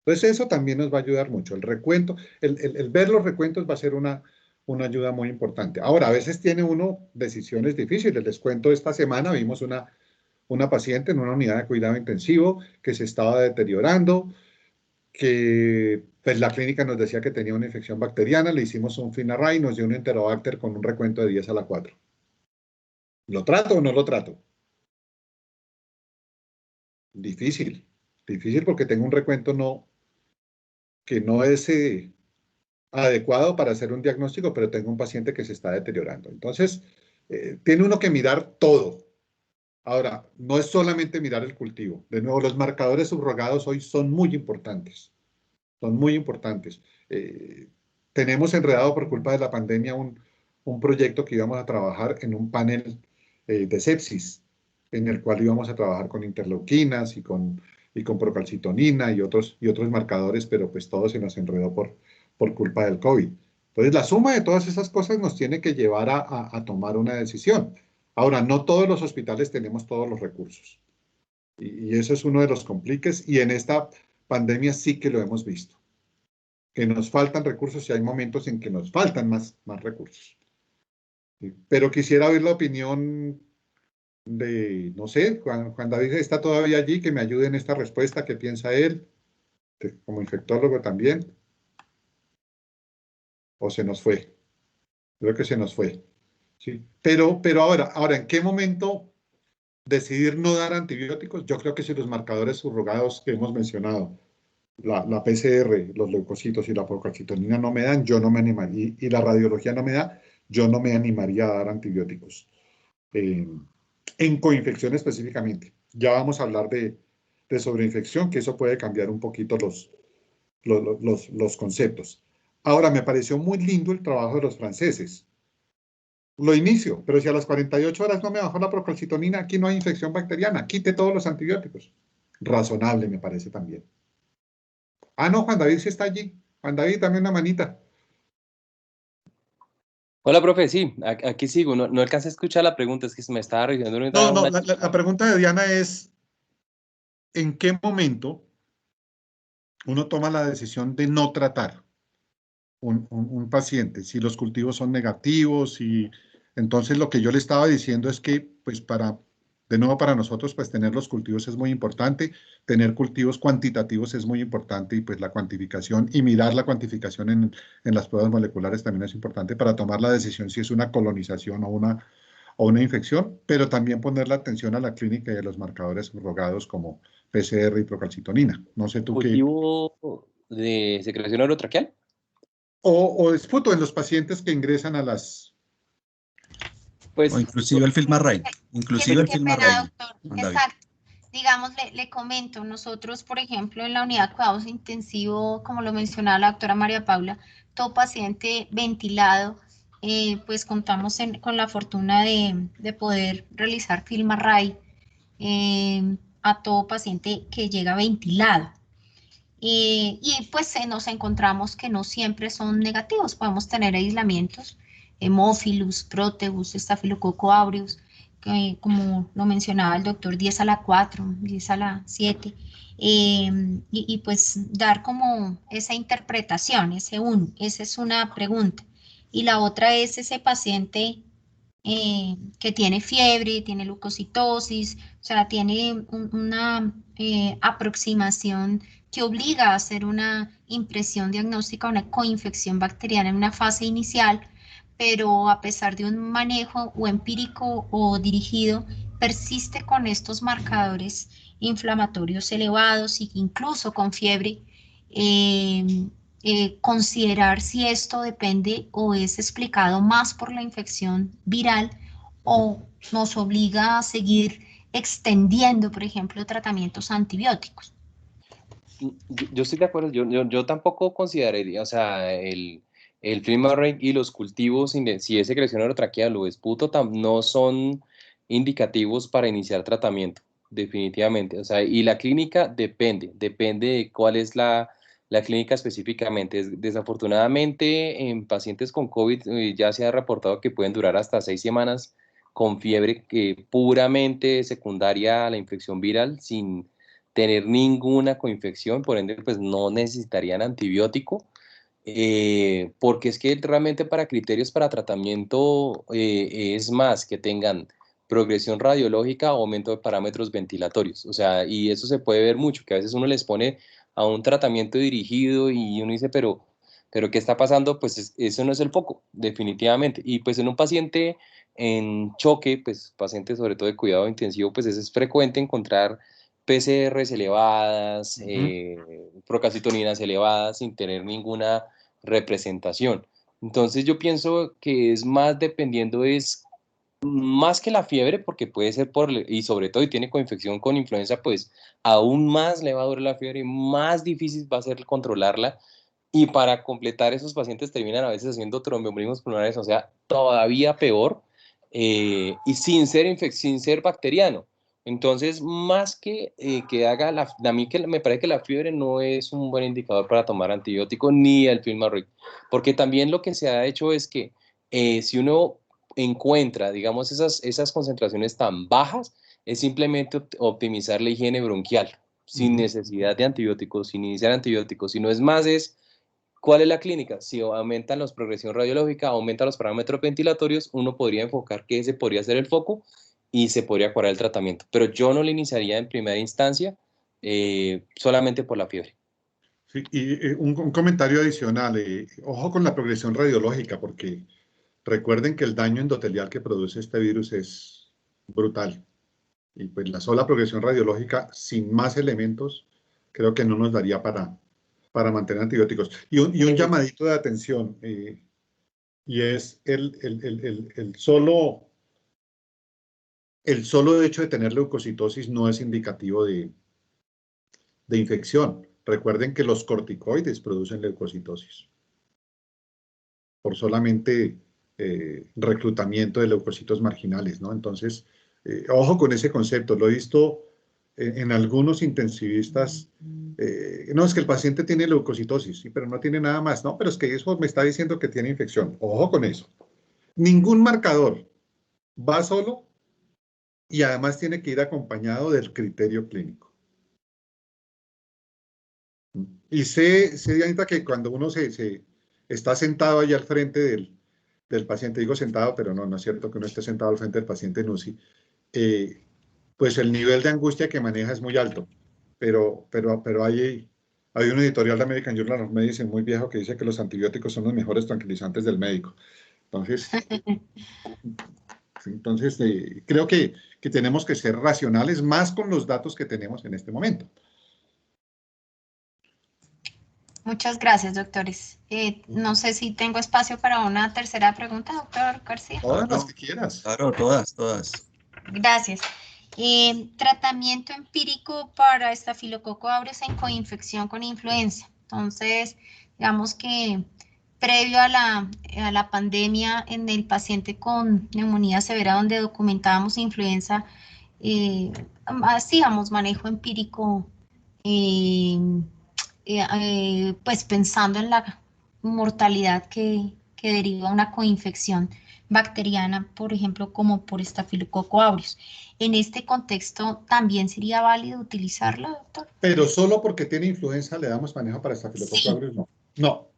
Entonces eso también nos va a ayudar mucho. El recuento, el ver los recuentos va a ser una ayuda muy importante. Ahora, a veces tiene uno decisiones difíciles. Les cuento, esta semana vimos una paciente en una unidad de cuidado intensivo que se estaba deteriorando, que pues la clínica nos decía que tenía una infección bacteriana, le hicimos un FINARRAY y nos dio un Enterobacter con un recuento de 10 a la 4. ¿Lo trato o no lo trato? Difícil, difícil porque tengo un recuento que no es adecuado para hacer un diagnóstico, pero tengo un paciente que se está deteriorando. Entonces, tiene uno que mirar todo. Ahora, no es solamente mirar el cultivo. De nuevo, los marcadores subrogados hoy son muy importantes. Son muy importantes. Tenemos enredado por culpa de la pandemia un proyecto que íbamos a trabajar en un panel de sepsis, en el cual íbamos a trabajar con interleuquinas y con procalcitonina y otros marcadores, pero pues todo se nos enredó por culpa del COVID. Entonces, la suma de todas esas cosas nos tiene que llevar a tomar una decisión. Ahora, no todos los hospitales tenemos todos los recursos. Y eso es uno de los compliques, y en esta pandemia sí que lo hemos visto, que nos faltan recursos y hay momentos en que nos faltan más recursos. Pero quisiera oír la opinión de, no sé, Juan David está todavía allí, que me ayude en esta respuesta, ¿qué piensa él? Como infectólogo también. ¿O se nos fue? Creo que se nos fue. ¿Sí? Pero ahora, ¿en qué momento decidir no dar antibióticos? Yo creo que si los marcadores subrogados que hemos mencionado, la PCR, los leucocitos y la procalcitonina no me dan, yo no me animaría, y la radiología no me da, yo no me animaría a dar antibióticos. En coinfección específicamente. Ya vamos a hablar de sobreinfección, que eso puede cambiar un poquito los conceptos. Ahora, me pareció muy lindo el trabajo de los franceses. Lo inicio, pero si a las 48 horas no me bajó la procalcitonina, aquí no hay infección bacteriana, quite todos los antibióticos. Razonable me parece también. Ah, no, Juan David sí está allí. Juan David, dame una manita. Hola, profe, sí, aquí sigo. No alcancé a escuchar la pregunta, es que se me estaba revisando. No, la pregunta de Diana es, ¿en qué momento uno toma la decisión de no tratar un paciente? Si los cultivos son negativos, y entonces lo que yo le estaba diciendo es que, pues de nuevo para nosotros, pues tener los cultivos es muy importante, tener cultivos cuantitativos es muy importante, y pues la cuantificación y mirar la cuantificación en las pruebas moleculares también es importante para tomar la decisión si es una colonización o una infección, pero también poner la atención a la clínica y a los marcadores subrogados como PCR y procalcitonina. No sé tú qué. de secreción orotraqueal. O disputo en los pacientes que ingresan a las... Pues, O inclusive el Filmarray. Inclusive el Qué pena, Filmarray. doctor. Juan David. Exacto. Digamos, le comento, nosotros, por ejemplo, en la unidad de cuidados intensivos, como lo mencionaba la doctora María Paula, todo paciente ventilado, pues contamos con la fortuna de poder realizar Filmarray a todo paciente que llega ventilado. Y pues nos encontramos que no siempre son negativos, podemos tener aislamientos, Haemophilus, Proteus, Staphylococcus aureus, que, como lo mencionaba el doctor, 10 a la 4, 10 a la 7, y pues dar como esa interpretación, esa es una pregunta. Y la otra es ese paciente que tiene fiebre, tiene leucocitosis, o sea, tiene una aproximación que obliga a hacer una impresión diagnóstica, una coinfección bacteriana en una fase inicial, pero a pesar de un manejo o empírico o dirigido, persiste con estos marcadores inflamatorios elevados y incluso con fiebre. Considerar si esto depende o es explicado más por la infección viral o nos obliga a seguir extendiendo, por ejemplo, tratamientos antibióticos. Yo estoy de acuerdo, yo tampoco consideraría, o sea, el Filmarray y los cultivos, si es secreción orotraqueal o esputo, no son indicativos para iniciar tratamiento, definitivamente. O sea, y la clínica depende de cuál es la clínica específicamente. Desafortunadamente, en pacientes con COVID ya se ha reportado que pueden durar hasta 6 semanas con fiebre puramente secundaria a la infección viral, sin tener ninguna coinfección, por ende, pues no necesitarían antibiótico, porque es que realmente para criterios para tratamiento es más que tengan progresión radiológica o aumento de parámetros ventilatorios, o sea, y eso se puede ver mucho, que a veces uno les pone a un tratamiento dirigido y uno dice, pero ¿qué está pasando? Pues eso no es el foco, definitivamente, y pues en un paciente en choque, pues paciente sobre todo de cuidado intensivo, pues es frecuente encontrar PCRs elevadas, procalcitoninas elevadas sin tener ninguna representación. Entonces yo pienso que es más dependiendo, es más que la fiebre, porque puede ser y sobre todo y tiene coinfección con influenza, pues aún más le va a durar la fiebre y más difícil va a ser controlarla. Y para completar, esos pacientes terminan a veces haciendo tromboembolismos pulmonares, o sea, todavía peor, y sin ser bacteriano. Entonces, más que haga a mí que me parece que la fiebre no es un buen indicador para tomar antibiótico ni el Filmarray, porque también lo que se ha hecho es que si uno encuentra, digamos, esas concentraciones tan bajas, es simplemente optimizar la higiene bronquial, sin necesidad de antibióticos, sin iniciar antibióticos, sino es más ¿cuál es la clínica? Si aumentan la progresión radiológica, aumentan los parámetros ventilatorios, uno podría enfocar que ese podría ser el foco y se podría curar el tratamiento. Pero yo no le iniciaría en primera instancia solamente por la fiebre. Sí, y un comentario adicional, ojo con la progresión radiológica, porque recuerden que el daño endotelial que produce este virus es brutal. Y pues la sola progresión radiológica, sin más elementos, creo que no nos daría para mantener antibióticos. Y un llamadito de atención, y es el solo hecho de tener leucocitosis no es indicativo de infección. Recuerden que los corticoides producen leucocitosis por solamente reclutamiento de leucocitos marginales, ¿no? Entonces, ojo con ese concepto. Lo he visto en algunos intensivistas. No, es que el paciente tiene leucocitosis, sí, pero no tiene nada más. No, pero es que eso me está diciendo que tiene infección. Ojo con eso. Ningún marcador va solo y además tiene que ir acompañado del criterio clínico. Y sé Dianita, que cuando uno se está sentado ahí al frente del paciente, digo sentado, pero no es cierto que uno esté sentado al frente del paciente en UCI, pues el nivel de angustia que maneja es muy alto. Pero hay un editorial de American Journal of Medicine muy viejo que dice que los antibióticos son los mejores tranquilizantes del médico. Entonces creo que tenemos que ser racionales más con los datos que tenemos en este momento. Muchas gracias, doctores. No sé si tengo espacio para una tercera pregunta, doctor García. Todas las Claro, que quieras. claro, todas. Gracias. Tratamiento empírico para estafilococo aureus en coinfección con influenza. Entonces, digamos que previo a la pandemia en el paciente con neumonía severa donde documentábamos influenza, hacíamos manejo empírico, eh, pues pensando en la mortalidad que deriva una coinfección bacteriana, por ejemplo, como por estafilococo aureus. En este contexto, ¿también sería válido utilizarlo, doctor? Pero solo porque tiene influenza le damos manejo para estafilococo Sí. aureus, no. No,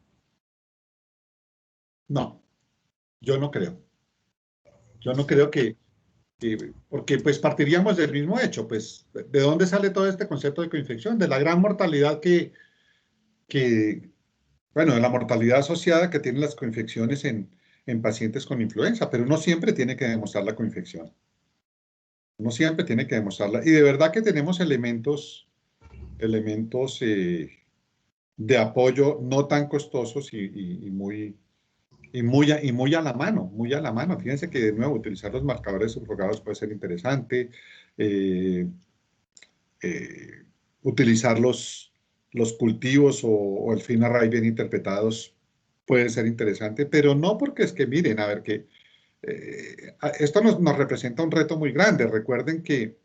no, yo no creo. Yo no creo porque pues partiríamos del mismo hecho, pues, ¿de dónde sale todo este concepto de coinfección? De la gran mortalidad bueno, de la mortalidad asociada que tienen las coinfecciones en pacientes con influenza, pero uno siempre tiene que demostrar la coinfección. Uno siempre tiene que demostrarla. Y de verdad que tenemos elementos de apoyo no tan costosos y muy a la mano, muy a la mano. Fíjense que de nuevo utilizar los marcadores subrogados puede ser interesante. Eh, Utilizar los cultivos o el fin array bien interpretados puede ser interesante, pero no porque es que miren, a ver que esto nos representa un reto muy grande. Recuerden que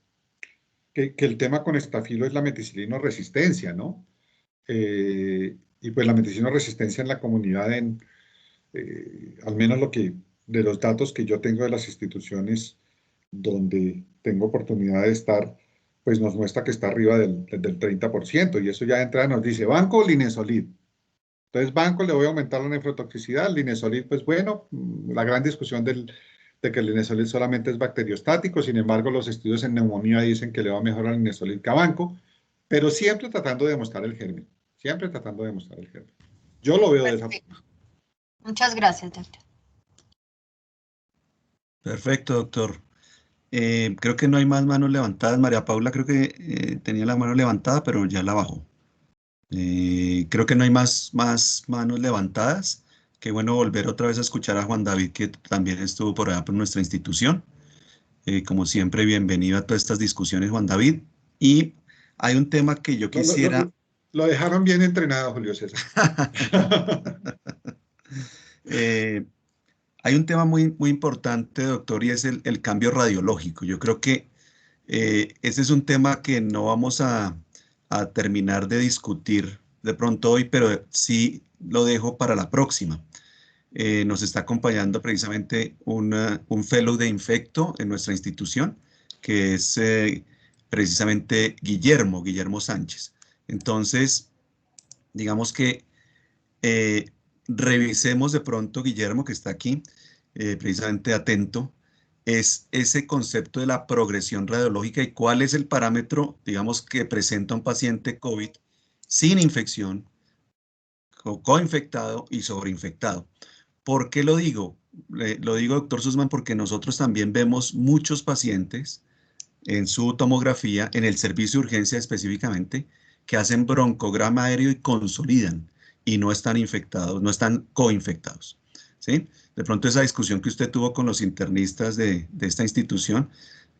el tema con estafilo es la meticilino resistencia, ¿no? Y pues la meticilino resistencia en la comunidad, al menos de los datos que yo tengo de las instituciones donde tengo oportunidad de estar, pues nos muestra que está arriba del 30%, y eso ya de entrada nos dice, banco o Linesolid. Entonces, banco le voy a aumentar la nefrotoxicidad, Linesolid, pues bueno, la gran discusión de que el Linesolid solamente es bacteriostático, sin embargo, los estudios en neumonía dicen que le va mejor al Linesolid que a banco, pero siempre tratando de demostrar el germen, siempre tratando de demostrar el germen. Yo lo veo de esa Perfecto. forma. Muchas gracias, doctor. Perfecto, doctor. Creo que no hay más manos levantadas. María Paula creo que tenía la mano levantada, pero ya la bajó. Creo que no hay más manos levantadas. Qué bueno volver otra vez a escuchar a Juan David, que también estuvo por allá por nuestra institución. Como siempre, bienvenido a todas estas discusiones, Juan David. Y hay un tema que yo Lo, lo- quisiera... lo- lo dejaron bien entrenado, Julio César. Eh, Hay un tema muy importante, doctor, y es el cambio radiológico. Yo creo que ese es un tema que no vamos a terminar de discutir de pronto hoy, pero sí lo dejo para la próxima. Nos está acompañando precisamente un fellow de Infecto en nuestra institución, que es precisamente Guillermo Sánchez. Entonces, digamos que eh, revisemos de pronto, Guillermo, que está aquí, precisamente atento, es ese concepto de la progresión radiológica y cuál es el parámetro, digamos, que presenta un paciente COVID sin infección, coinfectado y sobreinfectado. ¿Por qué lo digo? Lo digo, doctor Sussman, porque nosotros también vemos muchos pacientes en su tomografía, en el servicio de urgencia específicamente, que hacen broncograma aéreo y consolidan y no están infectados, no están coinfectados. ¿Sí? De pronto esa discusión que usted tuvo con los internistas de esta institución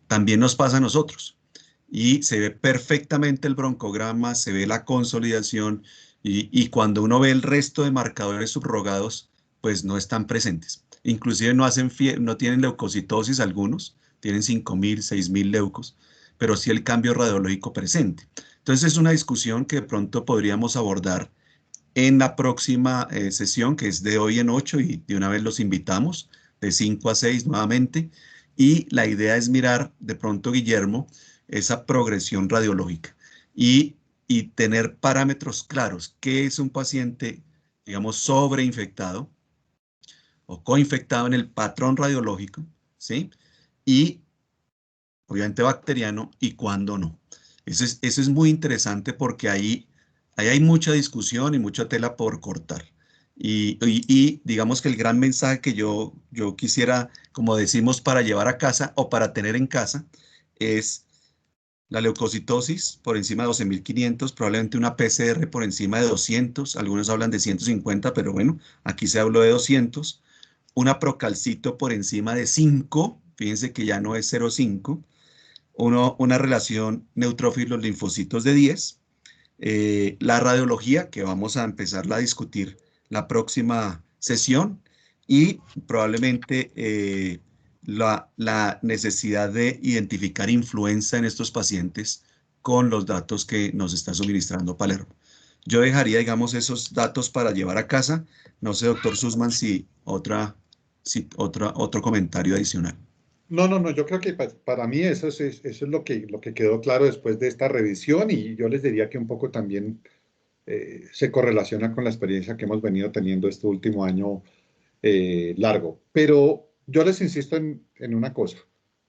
también nos pasa a nosotros. Y se ve perfectamente el broncograma, se ve la consolidación y cuando uno ve el resto de marcadores subrogados, pues no están presentes. Inclusive no tienen leucocitosis algunos, tienen 5.000, 6.000 leucos, pero sí el cambio radiológico presente. Entonces es una discusión que de pronto podríamos abordar en la próxima sesión, que es de hoy en 8, y de una vez los invitamos, de 5 a 6 nuevamente. Y la idea es mirar de pronto, Guillermo, esa progresión radiológica y tener parámetros claros. ¿Qué es un paciente, digamos, sobreinfectado o coinfectado en el patrón radiológico? ¿Sí? Y obviamente bacteriano y cuándo no. Eso es muy interesante porque ahí hay mucha discusión y mucha tela por cortar. Y digamos que el gran mensaje que yo quisiera, como decimos, para llevar a casa o para tener en casa, es La leucocitosis por encima de 12.500, probablemente una PCR por encima de 200, algunos hablan de 150, pero bueno, aquí se habló de 200. Una procalcito por encima de 5, fíjense que ya no es 0,5. Una relación neutrófilos-linfocitos de 10. La radiología, que vamos a empezar a discutir la próxima sesión, y probablemente la necesidad de identificar influenza en estos pacientes con los datos que nos está suministrando Palermo. Yo dejaría, digamos, esos datos para llevar a casa. No sé, doctor Sussman, si otro comentario adicional. No, yo creo que para mí eso es lo que quedó claro después de esta revisión, y yo les diría que un poco también se correlaciona con la experiencia que hemos venido teniendo este último año largo. Pero yo les insisto en una cosa: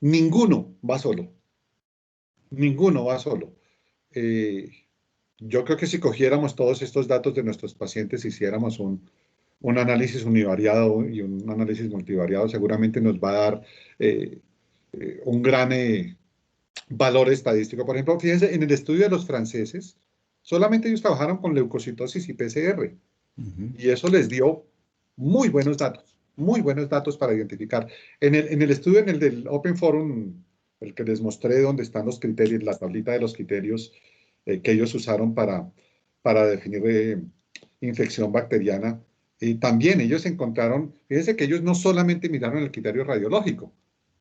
ninguno va solo. Ninguno va solo. Yo creo que si cogiéramos todos estos datos de nuestros pacientes, hiciéramos un análisis univariado y un análisis multivariado, seguramente nos va a dar un gran valor estadístico. Por ejemplo, fíjense, en el estudio de los franceses, solamente ellos trabajaron con leucocitosis y PCR, y eso les dio muy buenos datos para identificar. En el estudio, en el del Open Forum, el que les mostré, donde están los criterios, la tablita de los criterios que ellos usaron para definir infección bacteriana, también ellos encontraron, fíjense que ellos no solamente miraron el criterio radiológico,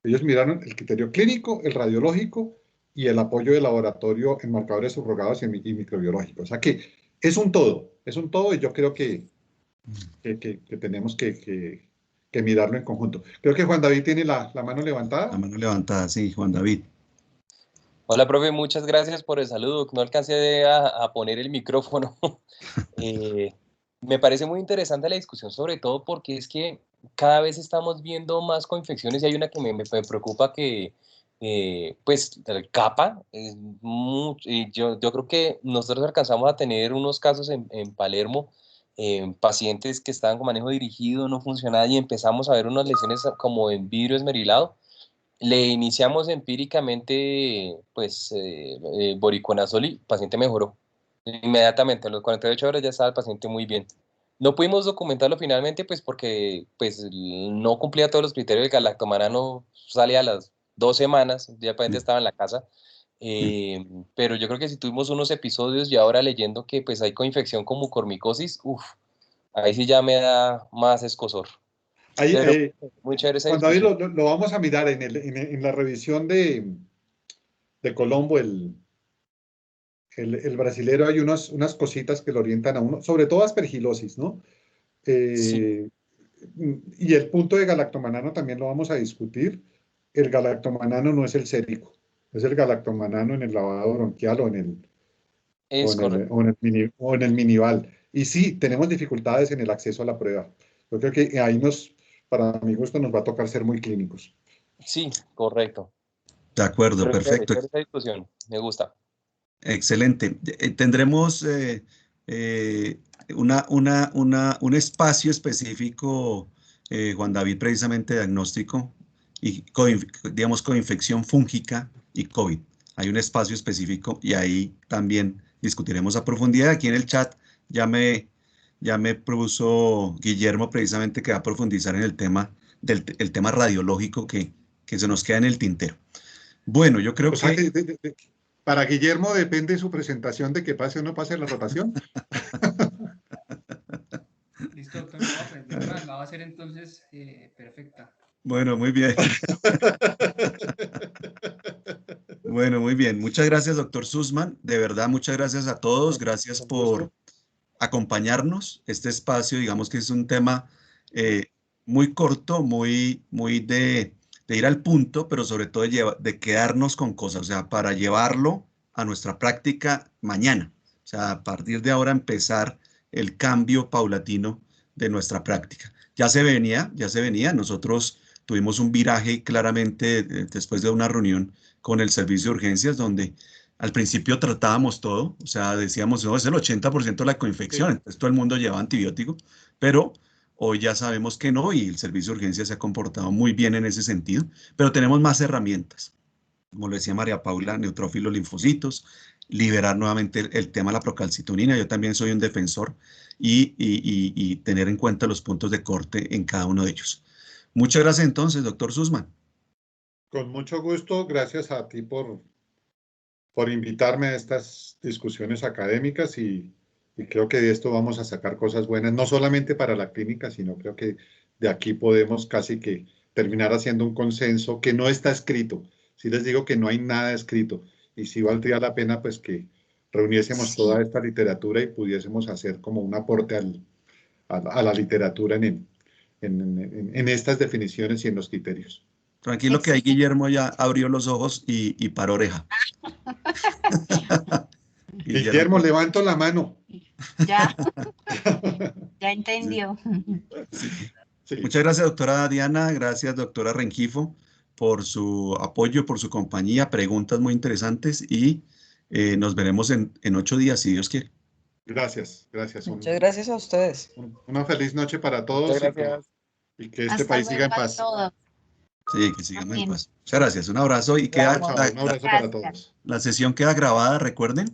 ellos miraron el criterio clínico, el radiológico y el apoyo de laboratorio en marcadores subrogados y microbiológicos. O sea que es un todo, y yo creo que tenemos que mirarlo en conjunto. Creo que Juan David tiene la mano levantada. La mano levantada, sí, Juan David. Hola, profe, muchas gracias por el saludo. No alcancé a poner el micrófono. Me parece muy interesante la discusión, sobre todo porque es que cada vez estamos viendo más coinfecciones, y hay una que me preocupa, que pues el CAPA, yo creo que nosotros alcanzamos a tener unos casos en Palermo, pacientes que estaban con manejo dirigido, no funcionaba, y empezamos a ver unas lesiones como en vidrio esmerilado. Le iniciamos empíricamente, pues, voriconazol, y el paciente mejoró. Inmediatamente, a las 48 horas ya estaba el paciente muy bien. No pudimos documentarlo finalmente, pues, porque pues, no cumplía todos los criterios. El galactomanano sale a las 2 semanas, ya el paciente estaba en la casa. Pero yo creo que si tuvimos unos episodios, y ahora leyendo que pues, hay coinfección con mucormicosis, ahí sí ya me da más escosor. Muy chévere esa Cuando discusión. lo vamos a mirar en la revisión de Colombo, el brasilero, hay unas cositas que lo orientan a uno, sobre todo aspergilosis, ¿no? Sí. Y el punto de galactomanano también lo vamos a discutir. El galactomanano no es el sérico, es el galactomanano en el lavado bronquial o en el minival. Y sí, tenemos dificultades en el acceso a la prueba. Yo creo que ahí para mi gusto, nos va a tocar ser muy clínicos. Sí, correcto. De acuerdo, perfecto. Esta discusión, me gusta. Excelente. Tendremos un espacio específico, Juan David, precisamente diagnóstico y, digamos, coinfección fúngica y COVID. Hay un espacio específico y ahí también discutiremos a profundidad. Aquí en el chat ya me propuso Guillermo precisamente que va a profundizar en el tema el tema radiológico que se nos queda en el tintero. Bueno, yo creo que para Guillermo depende su presentación de que pase o no pase la rotación. Listo, doctor, no, pues, la va a hacer entonces perfecta. Bueno, muy bien. Bueno, muy bien. Muchas gracias, doctor Sussman. De verdad, muchas gracias a todos. Gracias por acompañarnos. Este espacio, digamos que es un tema muy corto, muy de ir al punto, pero sobre todo de quedarnos con cosas, o sea, para llevarlo a nuestra práctica mañana. O sea, a partir de ahora empezar el cambio paulatino de nuestra práctica. Ya se venía. Nosotros tuvimos un viraje claramente después de una reunión con el servicio de urgencias, donde al principio tratábamos todo, o sea, decíamos, no, es el 80% de la coinfección, entonces todo el mundo lleva antibiótico, pero hoy ya sabemos que no, y el servicio de urgencias se ha comportado muy bien en ese sentido, pero tenemos más herramientas. como lo decía María Paula, neutrófilos linfocitos, liberar nuevamente el tema de la procalcitonina. Yo también soy un defensor y tener en cuenta los puntos de corte en cada uno de ellos. Muchas gracias entonces, doctor Sussman. Con mucho gusto, gracias a ti por invitarme a estas discusiones académicas y creo que de esto vamos a sacar cosas buenas, no solamente para la clínica, sino creo que de aquí podemos casi que terminar haciendo un consenso que no está escrito. Sí les digo que no hay nada escrito y sí valdría la pena pues que reuniésemos toda esta literatura y pudiésemos hacer como un aporte a la literatura en estas definiciones y en los criterios. Tranquilo que ahí Guillermo ya abrió los ojos y paró oreja. Guillermo, levanto la mano. Ya, ya entendió. Sí. Sí. Muchas gracias, doctora Diana. Gracias, doctora Rengifo, por su apoyo, por su compañía, preguntas muy interesantes y nos veremos en 8 días, si Dios quiere. Gracias, gracias. Muchas gracias a ustedes. Una feliz noche para todos y que este Hasta país siga en luego a paz. todos. Sí, que sigamos en Amén. paz. Muchas gracias. Un abrazo y Chao, queda chao, un abrazo para todos. la sesión queda grabada, recuerden.